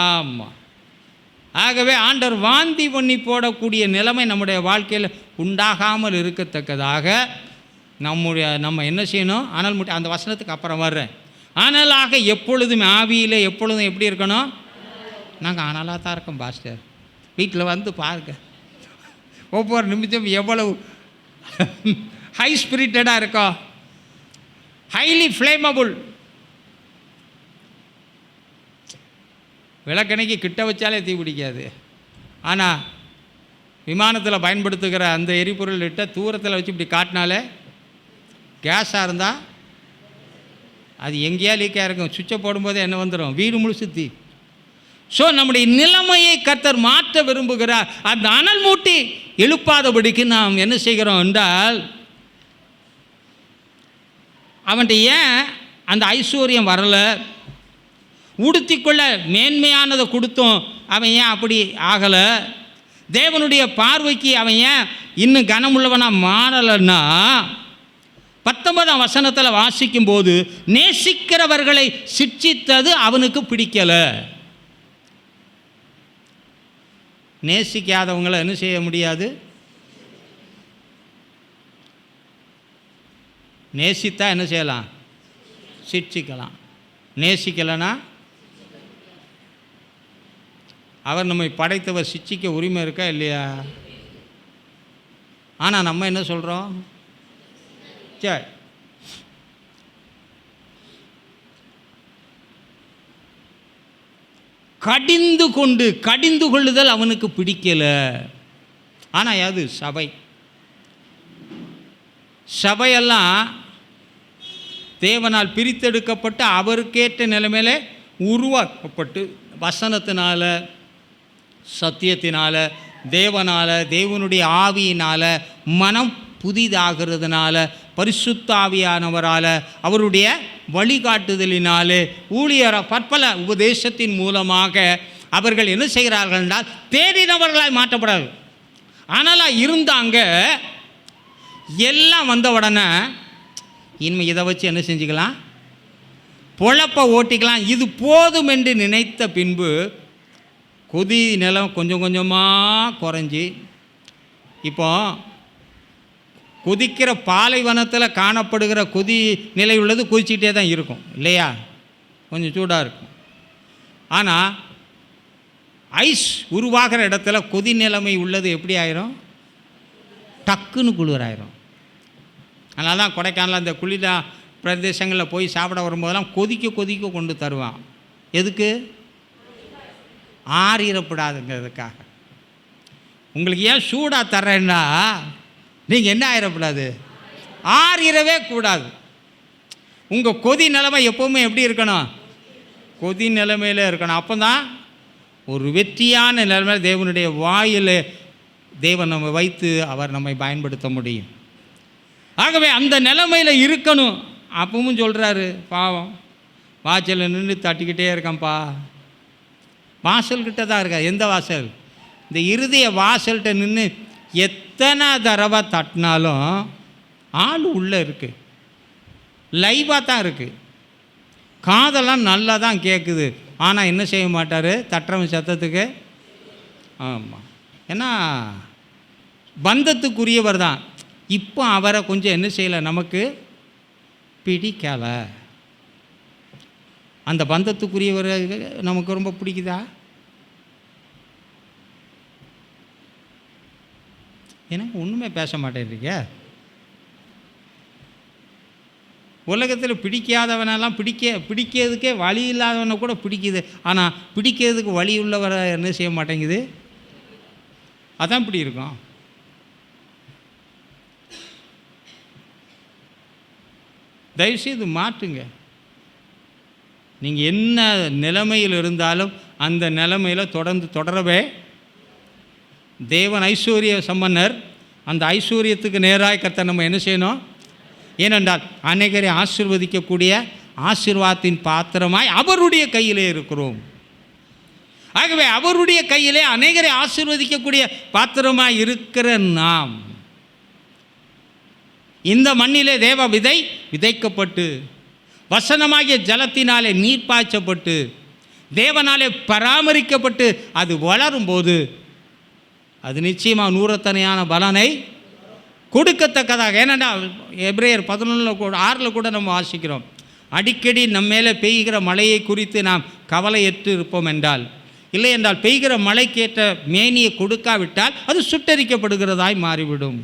[SPEAKER 1] ஆமாம். ஆகவே ஆண்டவர் வாந்தி பண்ணி போடக்கூடிய நிலைமை நம்முடைய வாழ்க்கையில் உண்டாகாமல் இருக்கத்தக்கதாக நம்ம என்ன செய்யணும்? அனல் முட்டி, அந்த வசனத்துக்கு அப்புறம் வர்றேன். அனலாக எப்பொழுதும் ஆவியில் எப்பொழுதும் எப்படி இருக்கணும்? நாங்கள் அனலாக தான் இருக்கோம் பாஸ்டர். வீட்டில் வந்து பாருங்க, ஒவ்வொரு நிமிஷம் எவ்வளவு ஹை ஸ்பிரிட்டடாக இருக்கோம், ஹைலி ஃப்ளேமபுள். விளக்கணைக்கு கிட்ட வச்சாலே தீ பிடிக்காது. ஆனால் விமானத்தில் பயன்படுத்துகிற அந்த எரிபொருள் இட்ட தூரத்தில் வச்சு இப்படி காட்டினாலே கேஸாக இருந்தால் அது எங்கேயா லீக்காக இருக்கும். சுவிட்சை போடும்போதே என்ன வந்துடும்? வீடு முழுசு தீ. ஸோ நம்முடைய நிலைமையை கர்த்தர் மாற்ற விரும்புகிறார். அந்த அனல் மூட்டி எழுப்பாதபடிக்கு நாம் என்ன செய்கிறோம் என்றால், அவன்கிட்ட ஏன் அந்த ஐஸ்வர்யம் வரலை, உடுத்திக்கொள்ள மேன்மையானதை கொடுத்தோம், அவன் ஏன் அப்படி ஆகலை, தேவனுடைய பார்வைக்கு அவன் ஏன் இன்னும் கனமுள்ளவனாக மாறலைன்னா, 19ஆம் வசனத்தில் வாசிக்கும்போது நேசிக்கிறவர்களை சிட்சித்தது அவனுக்கு பிடிக்கலை. நேசிக்காதவங்களை என்ன செய்ய முடியாது? நேசித்தா என்ன செய்யலாம்? சிட்சிக்கலாம். நேசிக்கலைன்னா அவர் நம்மை படைத்தவர், சிட்சிக்க உரிமை இருக்கா இல்லையா? ஆனால் நம்ம என்ன சொல்கிறோம்? சரி, கடிந்து கொள்ளுதல் அவனுக்கு பிடிக்கலை. ஆனால் அது சபையெல்லாம் தேவனால் பிரித்தெடுக்கப்பட்டு அவருக்கேற்ற நிலைமையில உருவாக்கப்பட்டு வசனத்தினால, சத்தியத்தினால, தேவனுடைய ஆவியினால், மனம் புதிதாகிறதுனால, பரிசுத்த ஆவியானவரால், அவருடைய வழிகாட்டுதலினாலே, ஊழியர பற்பல உபதேசத்தின் மூலமாக அவர்கள் என்ன செய்கிறார்கள் என்றால் தேறினவர்களாய் மாற்றப்படாது. ஆனால் இருந்தாங்க, எல்லாம் வந்த உடனே இனிமேல் இதை வச்சு என்ன செஞ்சுக்கலாம்? பொழப்ப ஓட்டிக்கலாம், இது போதும் என்று நினைத்த பின்பு கொதி நிலம் கொஞ்சம் கொஞ்சமாக குறைஞ்சி, இப்போ கொதிக்கிற பாலைவனத்தில் காணப்படுகிற கொதி நிலை உள்ளது கொதிச்சிக்கிட்டே தான் இருக்கும் இல்லையா? கொஞ்சம் சூடாக இருக்கும். ஆனால் ஐஸ் உருவாகிற இடத்துல கொதி நிலைமை உள்ளது எப்படி ஆயிரும்? டக்குன்னு குளிராயிரும். அதனால தான் கொடைக்கானல் அந்த குளிர பிரதேசங்களில் போய் சாப்பிட வரும்போதெல்லாம் கொதிக்க கொண்டு தருவான். எதுக்கு? ஆறிடப்படாதுங்கிறதுக்காக. உங்களுக்கு ஏன் சூடாக தர்றேன்னா நீங்கள் என்ன ஆயிடக்கூடாது? ஆறிடவே கூடாது. உங்கள் கொதி நிலைமை எப்போவுமே எப்படி இருக்கணும்? கொதி நிலைமையில் இருக்கணும். அப்போ தான் ஒரு வெற்றியான நிலைமையில் தேவனுடைய வாயில் தேவன் நம்ம வைத்து அவர் நம்மை பயன்படுத்த முடியும். ஆகவே அந்த நிலைமையில் இருக்கணும். அப்பவும் சொல்கிறாரு, பாவம் வாசலில் நின்று தட்டிக்கிட்டே இருக்கான்ப்பா. வாசல்கிட்ட தான் இருக்கா. எந்த வாசல்? இந்த இருதய வாசல்கிட்ட நின்று எத்தனை தடவை தட்டினாலும் ஆள் உள்ளே இருக்குது, லைவாக தான் இருக்குது, காதெல்லாம் நல்லா தான் கேட்குது. ஆனால் என்ன செய்ய மாட்டார்? தட்டுறவன் சத்தத்துக்கு. ஆமாம், ஏன்னா பந்தத்துக்குரியவர் தான். இப்போ அவரை கொஞ்சம் என்ன செய்யலை, நமக்கு பிடிக்கலை. அந்த பந்தத்துக்குரியவர் நமக்கு ரொம்ப பிடிக்குதா? எனக்கு ஒன்றுமே பேச மாட்டேன்றீங்க. உலகத்தில் பிடிக்காதவனெல்லாம் பிடிக்கிறதுக்கே வழி இல்லாதவனை கூட பிடிக்குது. ஆனால் பிடிக்கிறதுக்கு வழி உள்ளவரை என்ன செய்ய மாட்டேங்குது. அதான் இப்படி இருக்கும். தயவுசெய்து மாற்றுங்க. நீங்கள் என்ன நிலைமையில் இருந்தாலும் அந்த நிலைமையில் தொடரவே. தேவன் ஐஸ்வர்ய சம்பன்னர். அந்த ஐஸ்வர்யத்துக்கு நேராக கர்த்தர் நம்ம என்ன செய்யணும்? ஏனென்றால் அநேகரை ஆசீர்வதிக்கக்கூடிய ஆசீர்வாதத்தின் பாத்திரமாய் அவருடைய கையிலே இருக்கிறோம். ஆகவே அவருடைய கையிலே அநேகரை ஆசீர்வதிக்கக்கூடிய பாத்திரமாய் இருக்கிற நாம் இந்த மண்ணிலே தேவ விதை விதைக்கப்பட்டு வசனமாகிய ஜலத்தினாலே நீர் பாய்ச்சப்பட்டு தேவனாலே பராமரிக்கப்பட்டு அது வளரும்போது அது நிச்சயமாக நூறத்தனையான பலனை கொடுக்கத்தக்கதாக. ஏனென்றால் எபிரேயர் 11:6 கூட நம்ம வாசிக்கிறோம், அடிக்கடி நம்ம மேலே பெய்கிற மழையை குறித்து நாம் கவலையற்று இருப்போம் என்றால், இல்லை என்றால் பெய்கிற மழைக்கேற்ற மேனியை கொடுக்காவிட்டால் அது சுட்டரிக்கப்படுகிறதாய் மாறிவிடும்.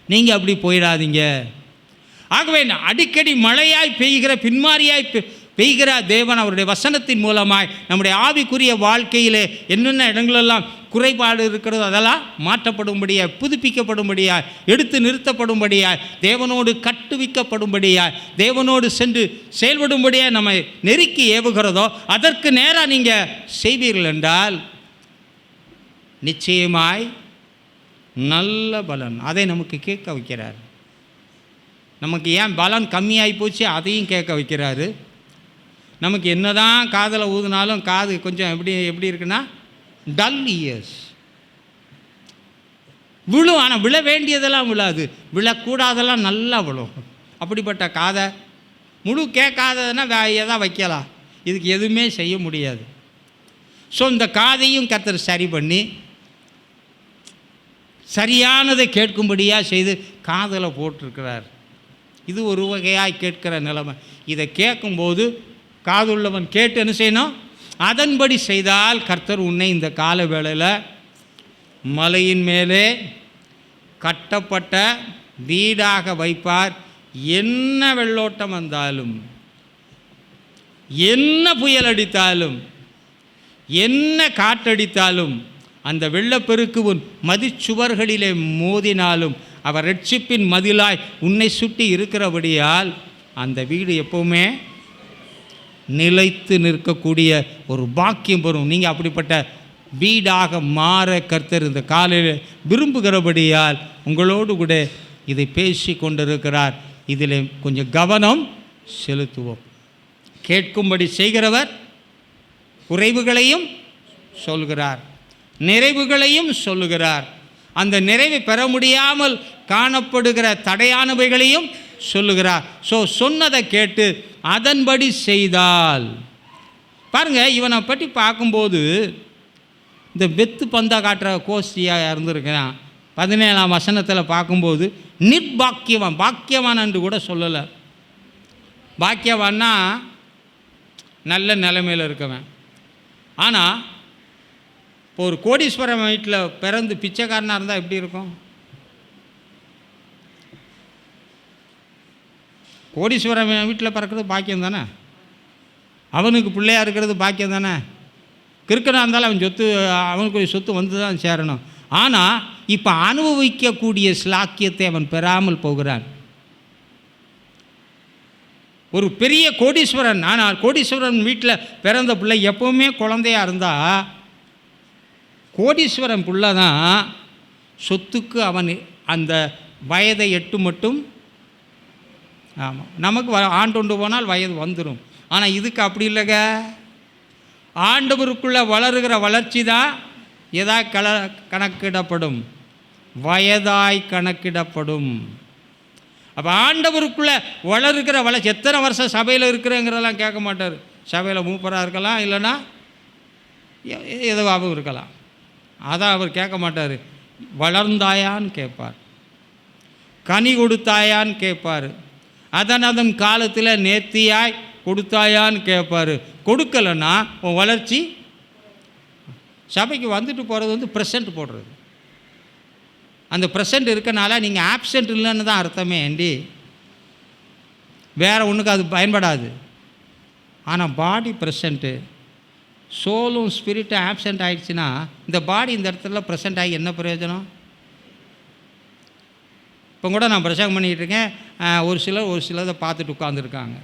[SPEAKER 1] நீங்கள் அப்படி போயிடாதீங்க. ஆகவே அடிக்கடி மழையாய் பெய்கிற பின்மாரியாய் பெய்கிற தேவன் அவருடைய வசனத்தின் மூலமாய் நம்முடைய ஆவிக்குரிய வாழ்க்கையிலே என்னென்ன இடங்களெல்லாம் குறைபாடு இருக்கிறதோ அதெல்லாம் மாற்றப்படும்படியாய், புதுப்பிக்கப்படும்படியாய், எடுத்து நிறுத்தப்படும்படியாய், தேவனோடு கட்டுவிக்கப்படும்படியாய், தேவனோடு சென்று செயல்படும்படியாய் நம்மை நெருக்கி ஏவுகிறதோ அதற்கு நேராக நீங்கள் செய்வீர்கள் என்றால் நிச்சயமாய் நல்ல பலன் அதை நமக்கு கேட்க வைக்கிறார். நமக்கு ஏன் பலன் கம்மியாகி போச்சு அதையும் கேட்க வைக்கிறாரு. நமக்கு என்ன தான் காதில் ஊதுனாலும் காது கொஞ்சம் எப்படி இருக்குன்னா டல் இயர்ஸ் விழும். ஆனால் விழ வேண்டியதெல்லாம் விழாது, விழக்கூடாதெல்லாம் நல்லா விழும். அப்படிப்பட்ட காதை முழு கேட்காததுன்னா எதாவது வைக்கலாம், இதுக்கு எதுவுமே செய்ய முடியாது. ஸோ இந்த காதையும் கர்த்தர் சரி பண்ணி சரியானதை கேட்கும்படியாக செய்து காதில் போட்டிருக்கிறார். இது ஒரு வகையாக கேட்கிற நிலைமை. இதை கேட்கும்போது காதுள்ளவன் கேட்டு என்ன செய்யணும்? அதன்படி செய்தால் கர்த்தர் உன்னை இந்த கால வேளையில் மலையின் மேலே கட்டப்பட்ட வீடாக வைப்பார். என்ன வெள்ளோட்டம் வந்தாலும், என்ன புயல் அடித்தாலும், என்ன காற்றடித்தாலும், அந்த வெள்ளப்பெருக்கு உன் மதிச்சுவர்களிலே மோதினாலும் அவர் ரட்சிப்பின் மதிலாய் உன்னை சுட்டி இருக்கிறபடியால் அந்த வீடு எப்போவுமே நிலைத்து நிற்கக்கூடிய ஒரு பாக்கியம் வரும். நீங்கள் அப்படிப்பட்ட வீடாக மாற கர்த்தர் இந்த காலையில் விரும்புகிறபடியால் உங்களோடு கூட இதை பேசி கொண்டிருக்கிறார். இதில் கொஞ்சம் கவனம் செலுத்துவோம். கேட்கும்படி செய்கிறவர் குறைவுகளையும் சொல்கிறார், நிறைவுகளையும் சொல்லுகிறார். அந்த நிறைவை பெற முடியாமல் காணப்படுகிற தடையானவைகளையும் சொல்லுகிறார். ஸோ சொன்னதை கேட்டு அதன்படி செய்தால் பாருங்கள், இவனை பற்றி பார்க்கும்போது இந்த வெத்து பந்தா காட்டுற கோஷ்டியாக இருந்திருக்கிறான். 17ஆம் வசனத்தில் பார்க்கும்போது நிர்பாக்கியவான், பாக்கியவான் என்று கூட சொல்லலை. பாக்கியவான்னா நல்ல நிலைமையில் இருக்கவன். ஆனால் இப்போ ஒரு கோடீஸ்வரன் வீட்டில் பிறந்து பிச்சைக்காரனாக இருந்தால் எப்படி இருக்கும்? கோடீஸ்வரன் வீட்டில் பிறக்கிறது பாக்கியம் தானே, அவனுக்கு பிள்ளையாக இருக்கிறது பாக்கியம் தானே. கிறுக்கனாக இருந்தாலும் அவன் அவனுக்கு சொத்து வந்து தான் சேரணும். ஆனால் இப்போ அனுபவிக்கக்கூடிய ஸ்லாக்கியத்தை அவன் பெறாமல் போகிறான். ஒரு பெரிய கோடீஸ்வரன், ஆனால் கோடீஸ்வரன் வீட்டில் பிறந்த பிள்ளை எப்போவுமே குழந்தையாக இருந்தால் கோடீஸ்வரன் பிள்ளை தான் சொத்துக்கு அவன் அந்த வயதை எட்டு மட்டும். ஆமாம், நமக்கு ஆண்டு போனால் வயது வந்துடும். ஆனால் இதுக்கு அப்படி இல்லைங்க. ஆண்டவருக்குள்ளே வளருகிற வளர்ச்சி தான் எதாய் கணக்கிடப்படும், வயதாய் கணக்கிடப்படும். அப்போ ஆண்டவருக்குள்ளே வளருகிற வளர்ச்சி. எத்தனை வருஷம் சபையில் இருக்கிறேங்கிறதெல்லாம் கேட்க மாட்டார். சபையில் மூப்பராக இருக்கலாம், இல்லைன்னா எதுவாகவும் இருக்கலாம். அதான் அவர் கேட்க மாட்டார். வளர்ந்தாயான்னு கேட்பார், கனி கொடுத்தாயான்னு கேட்பார், அதன் காலத்தில் நேர்த்தியாய் கொடுத்தாயான்னு கேட்பார். கொடுக்கலைன்னா உன் வளர்ச்சி. சபைக்கு வந்துட்டு போகிறது ப்ரெசண்ட் போடுறது. அந்த ப்ரெசண்ட் இருக்கனால நீங்கள் ஆப்சண்ட் இல்லைன்னு தான் அர்த்தமே ஏண்டி, வேறு ஒன்றுக்கு அது பயன்படாது. ஆனால் பாடி ப்ரெசண்ட்டு, சோலும் ஸ்பிரிட்டும் ஆப்சண்ட் ஆகிடுச்சுன்னா இந்த பாடி இந்த இடத்துல ப்ரெசண்ட் ஆகி என்ன பிரயோஜனம்? இப்போ கூட நான் பிரசங்கம் பண்ணிக்கிட்டு இருக்கேன். ஒரு சிலதை பார்த்துட்டு உட்காந்துருக்காங்க,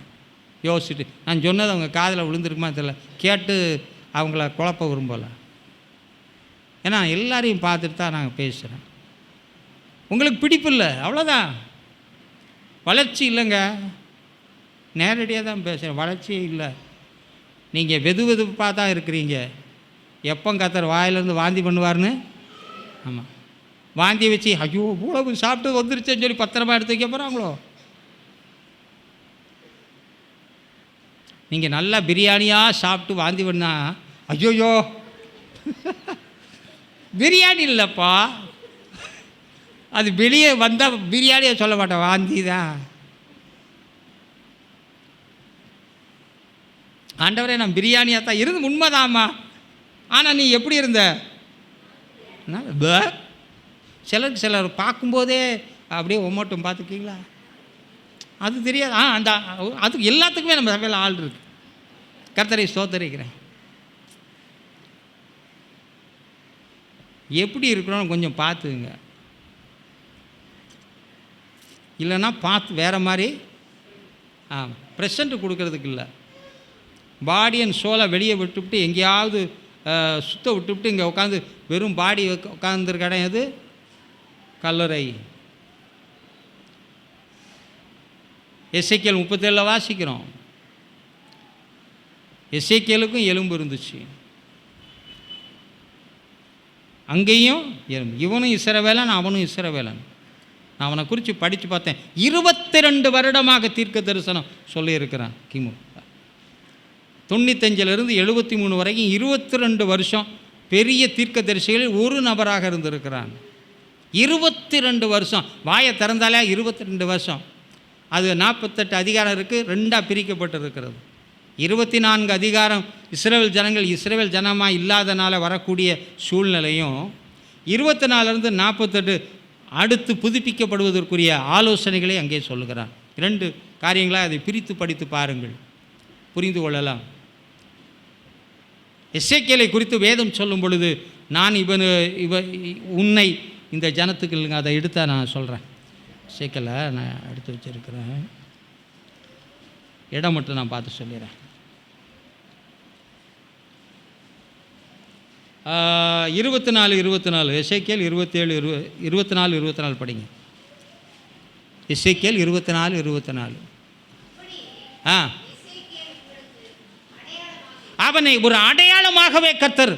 [SPEAKER 1] யோசிச்சுட்டு. நான் சொன்னது அவங்க காதில் விழுந்துருக்குமா தெரியல, கேட்டு அவங்கள குழப்ப விரும்பலை. ஏன்னா எல்லாரையும் பார்த்துட்டு தான் நாங்கள் பேசுகிறேன். உங்களுக்கு பிடிப்பு இல்லை, அவ்வளோதான். வளர்ச்சி இல்லைங்க. நேரடியாக தான் பேசுகிறேன், வளர்ச்சியே இல்லை. நீங்கள் வெதுப்பாக தான் இருக்கிறீங்க. எப்போ கத்தர் வாயிலேருந்து வாந்தி பண்ணுவார்னு. ஆமாம், வாந்தி வச்சு ஐயோ இவ்வளவு சாப்பிட்டு வந்துருச்சேன்னு சொல்லி பத்திரமா எடுத்து வைக்க போகிறாங்களோ. நீங்கள் நல்லா பிரியாணியாக சாப்பிட்டு வாந்தி பண்ணா ஐயோயோ பிரியாணி இல்லைப்பா, அது வெளியே வந்தால் பிரியாணியை சொல்ல மாட்டேன், வாந்தி தான். ஆண்டவரே நான் பிரியாணியாக தான் இருந்து உண்மைதாம்மா, ஆனால் நீ எப்படி இருந்த? சிலர் பார்க்கும்போதே அப்படியே ஒம்மட்டும் பார்த்துக்கிங்களா, அது தெரியாது. அந்த அதுக்கு எல்லாத்துக்குமே நம்ம சபையில் ஆள் இருக்கு. கர்த்தரை ஸ்தோத்தரிக்கிறேன். எப்படி இருக்கிறோன்னு கொஞ்சம் பார்த்துங்க, இல்லைன்னா பார்த்து வேறு மாதிரி. ப்ரெசண்ட்டு கொடுக்கறதுக்கு இல்லை. பாடி அண்ட் சோலை வெளியே விட்டுவிட்டு எங்கேயாவது சுத்த விட்டுவிட்டு இங்கே உட்காந்து வெறும் பாடி உட்காந்துருக்க இடம் எது? கல்லறை. எசேக்கியேல் 37 வாசிக்கிறோம். எசேக்கியேலுக்கும் எலும்பு இருந்துச்சு, அங்கேயும் எலும்பு. இவனும் இஸ்ரவேலன், அவனும் இஸ்ரவேலன். நான் அவனை குறித்து படித்து பார்த்தேன். 22 வருடமாக தீர்க்க தரிசனம் சொல்லியிருக்கிறான். கிமு 95 73 வரைக்கும் 22 வருஷம் பெரிய தீர்க்க தரிசிகளில் ஒரு நபராக இருந்திருக்கிறான். 22 வருஷம் வாயை திறந்தாலே 22 வருஷம். அது 48 அதிகாரம் இருக்குது, 2ஆக பிரிக்கப்பட்டிருக்கிறது. 24 அதிகாரம் இஸ்ரவேல் ஜனங்கள் இஸ்ரவேல் ஜனமாக இல்லாதனால வரக்கூடிய சூழ்நிலையும், 24 48 அடுத்து புதுப்பிக்கப்படுவதற்குரிய ஆலோசனைகளை அங்கே சொல்லுகிறார். 2 காரியங்களாக அதை பிரித்து படித்து பாருங்கள், புரிந்து கொள்ளலாம். எசேக்கியேலை குறித்து வேதம் சொல்லும் பொழுது, நான் உன்னை இந்த ஜனத்துக்கு இல்லைங்க, அதை எடுத்தால் நான் சொல்கிறேன். எசேக்கியேலை நான் எடுத்து வச்சுருக்கிறேன், இடம் மட்டும் நான் பார்த்து சொல்லிடுறேன். 24 எசேக்கியேல் 27 24 படிங்க. எசேக்கியேல் 24 அவனை ஒரு அடையாளமாகவே கர்த்தர்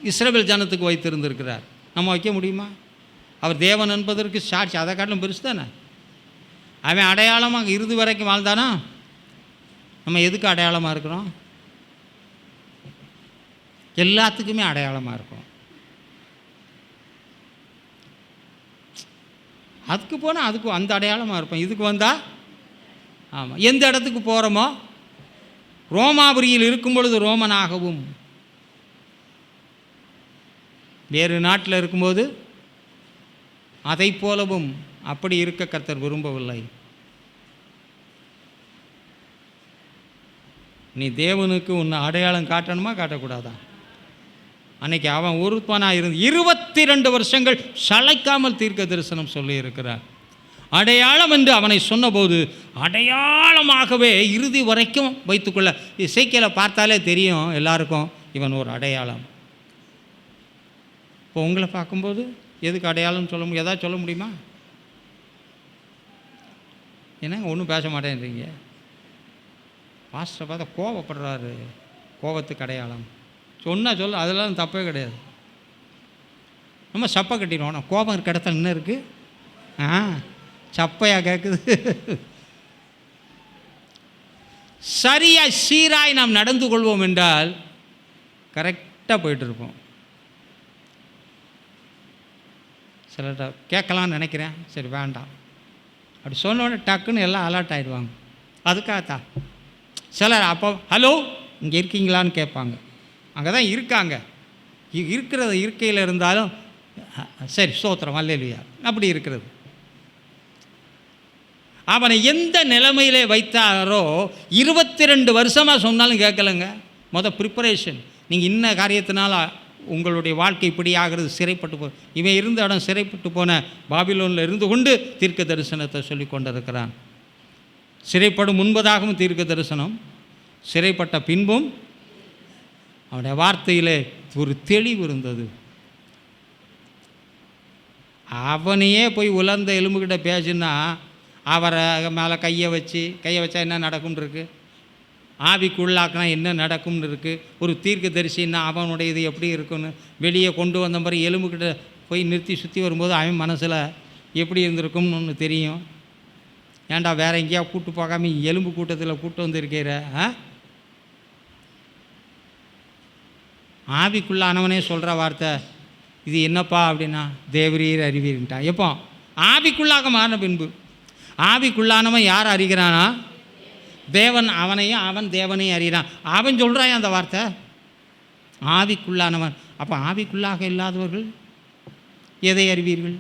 [SPEAKER 1] இஸ்ரவேல் ஜனத்துக்கு வைத்திருந்திருக்கிறார். நம்ம வைக்க முடியுமா? அவர் தேவன் என்பதற்கு சாட்சி, அதை காட்டிலும் பெருசு தானே. அவன் அடையாளமாக இறுதி வரைக்கும் வாழ்ந்தானா? நம்ம எதுக்கு அடையாளமாக இருக்கிறோம்? எல்லாத்துக்குமே அடையாளமாக இருக்கும். அதுக்கு போனால் அதுக்கு அந்த அடையாளமாக இருப்போம். இதுக்கு வந்தால் ஆமாம், எந்த இடத்துக்கு போகிறோமோ, ரோமாபுரியில் இருக்கும் பொழுது ரோமனாகவும், வேறு நாட்டில் இருக்கும்போது அதை போலவும் அப்படி இருக்க கர்த்தர் விரும்பவில்லை. நீ தேவனுக்கு உன்னை அடையாளம் காட்டணுமா காட்டக்கூடாதா? அன்னைக்கு அவன் ஒருப்பனாக இருந்து 22 வருஷங்கள் சளைக்காமல் தீர்க்க தரிசனம் சொல்லி இருக்கிறார். அடையாளம் என்று அவனை சொன்னபோது அடையாளமாகவே இறுதி வரைக்கும் வைத்துக்கொள்ள. எசேக்கியேலை பார்த்தாலே தெரியும் எல்லாருக்கும் இவன் ஒரு அடையாளம். இப்போ உங்களை பார்க்கும்போது எதுக்கு அடையாளம் சொல்ல முடியும்? எதாவது சொல்ல முடியுமா? என்னங்க ஒன்றும் பேச மாட்டேன்றீங்க? பாஸ்டரை பார்த்தா கோவப்படுறாரு, கோபத்துக்கு அடையாளம் சொன்னால் அதெல்லாம் தப்பே கிடையாது. நம்ம சப்பை கட்டிடுவோம். கோபம் இருக்க இடத்துல என்ன இருக்குது? சப்பையாக கேட்குது. சரியாக சீராய் நாம் நடந்து கொள்வோம் என்றால் கரெக்டாக போயிட்டுருப்போம். சிலர்கிட்ட கேட்கலான்னு நினைக்கிறேன், சரி வேண்டாம் அப்படி சொன்னோடனே டக்குன்னு எல்லாம் அலர்ட் ஆகிடுவாங்க. அதுக்காகத்தான் சிலர் அப்போ ஹலோ இங்கே இருக்கீங்களான்னு கேட்பாங்க. அங்கே தான் இருக்காங்க, இருக்கிறது இருக்கையில் இருந்தாலும் சரி ஸ்தோத்திரம் அல்லேலூயா அப்படி இருக்கிறது. அவனை எந்த நிலைமையிலே வைத்தாரோ 22 வருஷமாக சொன்னாலும் கேட்கலைங்க. ப்ரிப்பரேஷன். நீங்கள் இன்ன காரியத்தினால உங்களுடைய வாழ்க்கை இப்படி ஆகிறது, சிறைப்பட்டு இவன் இருந்த இடம் சிறைப்பட்டு போன பாபிலோனில் இருந்து கொண்டு தீர்க்க தரிசனத்தை சொல்லி கொண்டிருக்கிறான். சிறைப்படும் முன்பதாகவும் தீர்க்க தரிசனம், சிறைப்பட்ட பின்பும் அவனுடைய வார்த்தையிலே ஒரு தெளிவு இருந்தது. அவனையே போய் உலர்ந்த எலும்புக்கிட்ட பேசினா அவரை மேலே கையை வச்சா என்ன நடக்கும்னு இருக்குது, ஆவிக்குள்ளாக்கினா என்ன நடக்கும்னு இருக்குது. ஒரு தீர்க்க தரிசின்னா அவனுடைய இது எப்படி இருக்குன்னு வெளியே கொண்டு வந்த மாதிரி எலும்புக்கிட்ட போய் நிறுத்தி சுற்றி வரும்போது அவன் மனசில் எப்படி இருந்திருக்கும்னு ஒன்று தெரியும். ஏன்டா வேற எங்கேயா கூட்டு போகாமல் எலும்பு கூட்டத்தில் கூட்டு வந்திருக்கிற? ஆவிக்குள்ளானவனே சொல்கிற வார்த்தை இது என்னப்பா அப்படின்னா தேவரீர் அறிவீர்ன்ட்டான். எப்போ ஆவிக்குள்ளாக மாறின பின்பு. ஆவிக்குள்ளானவன் யார் அறிகிறானா? தேவன் அவனையும் அவன் தேவனையும் அறிகிறான். அவன் சொல்கிறான் அந்த வார்த்தை ஆவிக்குள்ளானவன். அப்போ ஆவிக்குள்ளாக இல்லாதவர்கள் எதை அறிவீர்கள்?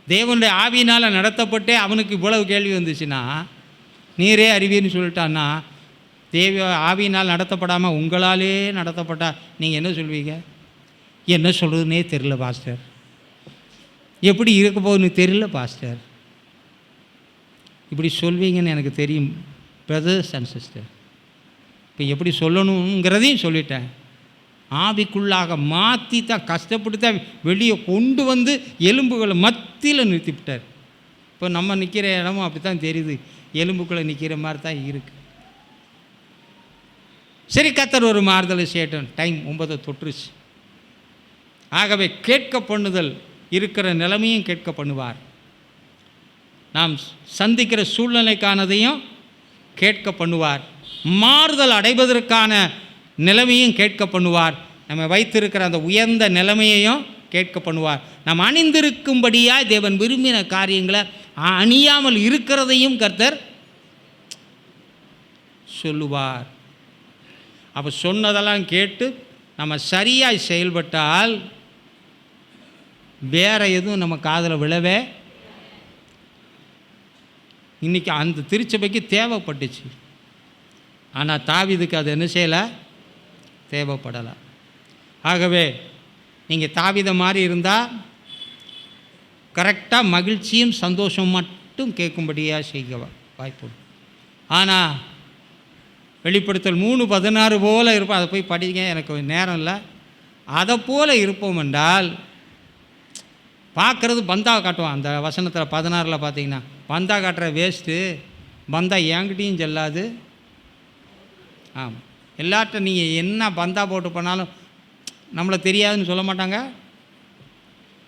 [SPEAKER 1] தேவனுடைய ஆவியினால் நடத்தப்பட்டே அவனுக்கு இவ்வளவு கேள்வி வந்துச்சுன்னா நீரே அறிவீர்னு சொல்லிட்டான்னா, ஆவியினால் நடத்தப்படாமல் உங்களாலே நடத்தப்பட்டா நீங்கள் என்ன சொல்வீங்க? என்ன சொல்கிறதுனே தெரியல பாஸ்டர், எப்படி இருக்க போகுதுன்னு தெரியல பாஸ்டர், இப்படி சொல்வீங்கன்னு எனக்கு தெரியும் பிரதர்ஸ் அண்ட் சிஸ்டர். இப்போ எப்படி சொல்லணுங்கிறதையும் சொல்லிட்டேன். ஆவிக்குள்ளாக மாற்றி தான் கஷ்டப்பட்டு தான் வெளியே கொண்டு வந்து எலும்புகளை மத்தியில் நிறுத்திவிட்டார். இப்போ நம்ம நிற்கிற இடமும் அப்படி தான் தெரியுது, எலும்புக்குள்ளே நிற்கிற மாதிரி தான் இருக்குது. சரி, கர்த்தர் ஒரு மாறுதலை செய்யட்டும். டைம் 9 தொற்றுச்சு. ஆகவே கேட்க பண்ணுதல் இருக்கிற நிலைமையும் கேட்க பண்ணுவார். நாம் சந்திக்கிற சூழ்நிலைக்கானதையும் கேட்க பண்ணுவார். மாறுதல் அடைவதற்கான நிலைமையும் கேட்க பண்ணுவார். நம்ம வைத்திருக்கிற அந்த உயர்ந்த நிலைமையையும் கேட்க பண்ணுவார். நாம் அணிந்திருக்கும்படியாக தேவன் விரும்பின காரியங்களை அணியாமல் இருக்கிறதையும் கர்த்தர் சொல்லுவார். அப்போ சொன்னதெல்லாம் கேட்டு நம்ம சரியாய் செயல்பட்டால் வேறு எதுவும் நம்ம காதில் விழவே. இன்றைக்கி அந்த திருச்சபைக்கு தேவைப்பட்டுச்சு, ஆனால் தாவீதுக்கு அது என்ன செய்யலை, தேவைப்படலை. ஆகவே நீங்கள் தாவீதை மாதிரி இருந்தால் கரெக்டாக மகிழ்ச்சியும் சந்தோஷம் மட்டும் கேட்கும்படியாக செய்ய வாய்ப்பு. ஆனால் வெளிப்படுத்தல் 3:16 போல் இருப்போம். அதை போய் படிங்க, எனக்கு நேரம் இல்லை. அதை போல் இருப்போம் என்றால் பார்க்குறது பந்தா காட்டுவான். அந்த வசனத்தில் 16 பார்த்தீங்கன்னா பந்தா காட்டுற வேஸ்ட்டு, பந்தா என்கிட்டையும் செல்லாது. ஆமாம், எல்லார்ட்ட நீங்கள் என்ன பந்தா போட்டு பண்ணாலும் நம்மளை தெரியாதுன்னு சொல்ல மாட்டாங்க.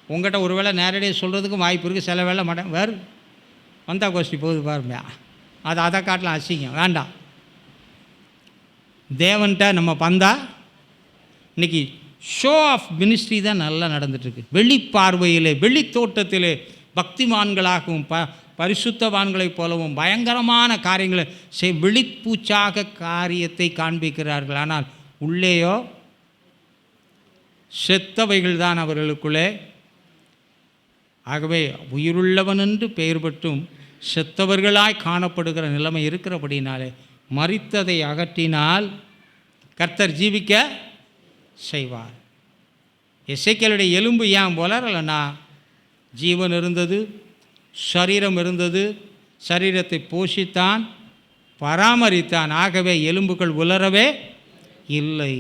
[SPEAKER 1] உங்கள்கிட்ட ஒரு வேளை நேரடியாக சொல்கிறதுக்கும் வாய்ப்பு இருக்குது, சில வேளை மாட்டேன். வேறு பந்தா கோஷ்டி போகுது பாருங்க, அதை காட்டலாம் அசிங்கம், வேண்டாம். தேவன்கிட்ட நம்ம பந்தா இன்றைக்கி ஷோ ஆஃப் மினிஸ்ட்ரி தான் நல்லா நடந்துட்டுருக்கு. வெளிப்பார்வையிலே வெளித்தோட்டத்திலே பக்திமான்களாகவும் பரிசுத்தவான்களைப் போலவும் பயங்கரமான காரியங்களை வெளிப்பூச்சாக காரியத்தை காண்பிக்கிறார்கள். ஆனால் உள்ளேயோ செத்தவைகள் தான் அவர்களுக்குள்ளே. ஆகவே உயிருள்ளவன் என்று பெயர் பெற்றும் செத்தவர்களாய் காணப்படுகிற நிலைமை இருக்கிறபடினாலே மரித்ததை அகற்றினால் கர்த்தர் ஜீவிக்க செய்வார். எசேக்கியேலுடைய எலும்பு ஏன் வளரலைன்னா ஜீவன் இருந்தது, சரீரம் இருந்தது, சரீரத்தை போஷித்தான், பராமரித்தான். ஆகவே எலும்புகள் உலரவே இல்லை.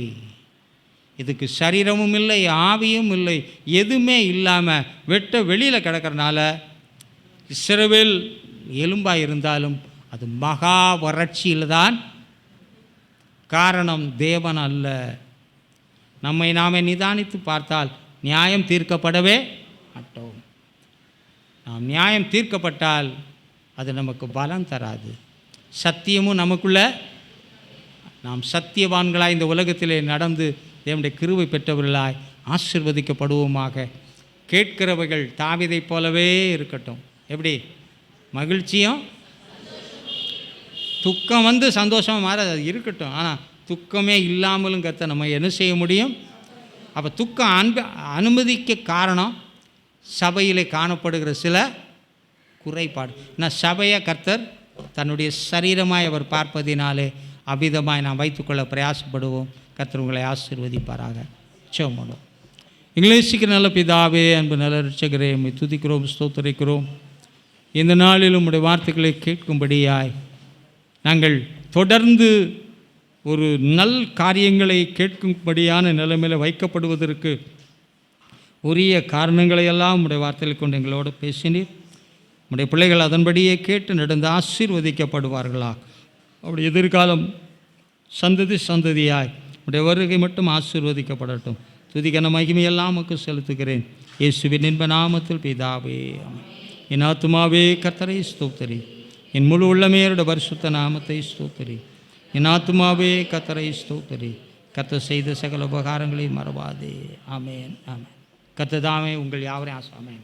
[SPEAKER 1] இதுக்கு சரீரமும் இல்லை, ஆவியும் இல்லை, எதுவுமே இல்லாமல் வெட்ட வெளியில் கிடக்கிறனால இஸ்ரவேல் எலும்பாக இருந்தாலும் அது மகா வறட்சியில் தான். காரணம் தேவன் அல்ல. நம்மை நாமே நிதானித்து பார்த்தால் நியாயம் தீர்க்கப்படவே மாட்டோம். நாம் நியாயம் தீர்க்கப்பட்டால் அது நமக்கு பலம் தராது. சத்தியமும் நமக்குள்ள, நாம் சத்தியவான்களாய் இந்த உலகத்திலே நடந்து தேவனுடைய கிருபை பெற்றவர்களாய் ஆசீர்வதிக்கப்படுவோமாக. கேட்கிறவைகள் தாவீதைப் போலவே இருக்கட்டும். எப்படி? மகிழ்ச்சியும் துக்கம் வந்து சந்தோஷமாக மாற அது இருக்கட்டும். ஆனால் துக்கமே இல்லாமலும் கர்த்தர் நம்ம என்ன செய்ய முடியும்? அப்போ துக்கம் அனுமதிக்க காரணம் சபையிலே காணப்படுகிற சில குறைபாடு. நான் சபையை கர்த்தர் தன்னுடைய சரீரமாய் அவர் பார்ப்பதினாலே அபிதமாய் நாம் வைத்துக்கொள்ள பிரயாசப்படுவோம். கர்த்தர் உங்களை ஆசீர்வதிப்பாராக. ஜெபம். இங்கிலீஷுக்கு நல்ல பிதாவே, அன்பு நல்ல இரட்சகரே, உம்மை துதிக்கிறோம், ஸ்தோத்திரிக்கிறோம். இந்த நாளில் உம்முடைய வார்த்தைகளை கேட்கும்படியாய் நாங்கள் தொடர்ந்து ஒரு நல் காரியங்களை கேட்கும்படியான நிலைமையில் வைக்கப்படுவதற்கு உரிய காரணங்களை எல்லாம் உம்முடைய வார்த்தைகளை கொண்டு எங்களோடு பேசினீர். உம்முடைய பிள்ளைகள் அதன்படியே கேட்டு நடந்து ஆசீர்வதிக்கப்படுவார்களா. அப்படி எதிர்காலம் சந்ததி சந்ததியாய் உம்முடைய வருகை மட்டும் ஆசீர்வதிக்கப்படட்டும். துதிகன மகிமையெல்லாம் உமக்கு செலுத்துகிறேன் இயேசுவின் இன்ப நாமத்தில் பிதாவே. என் ஆத்துமாவே கர்த்தரை ஸ்தோத்திரி, என் முழு உள்ளமேருடைய பரிசுத்த நாமத்தை ஸ்தோத்திரி. என் ஆத்துமாவே கர்த்தரை ஸ்தோத்திரி, கர்த்தர் செய்த சகல உபகாரங்களையும் மறவாதே. ஆமேன், ஆமேன். கர்த்தர் தாமே உங்கள் யாவரையும் ஆமென்.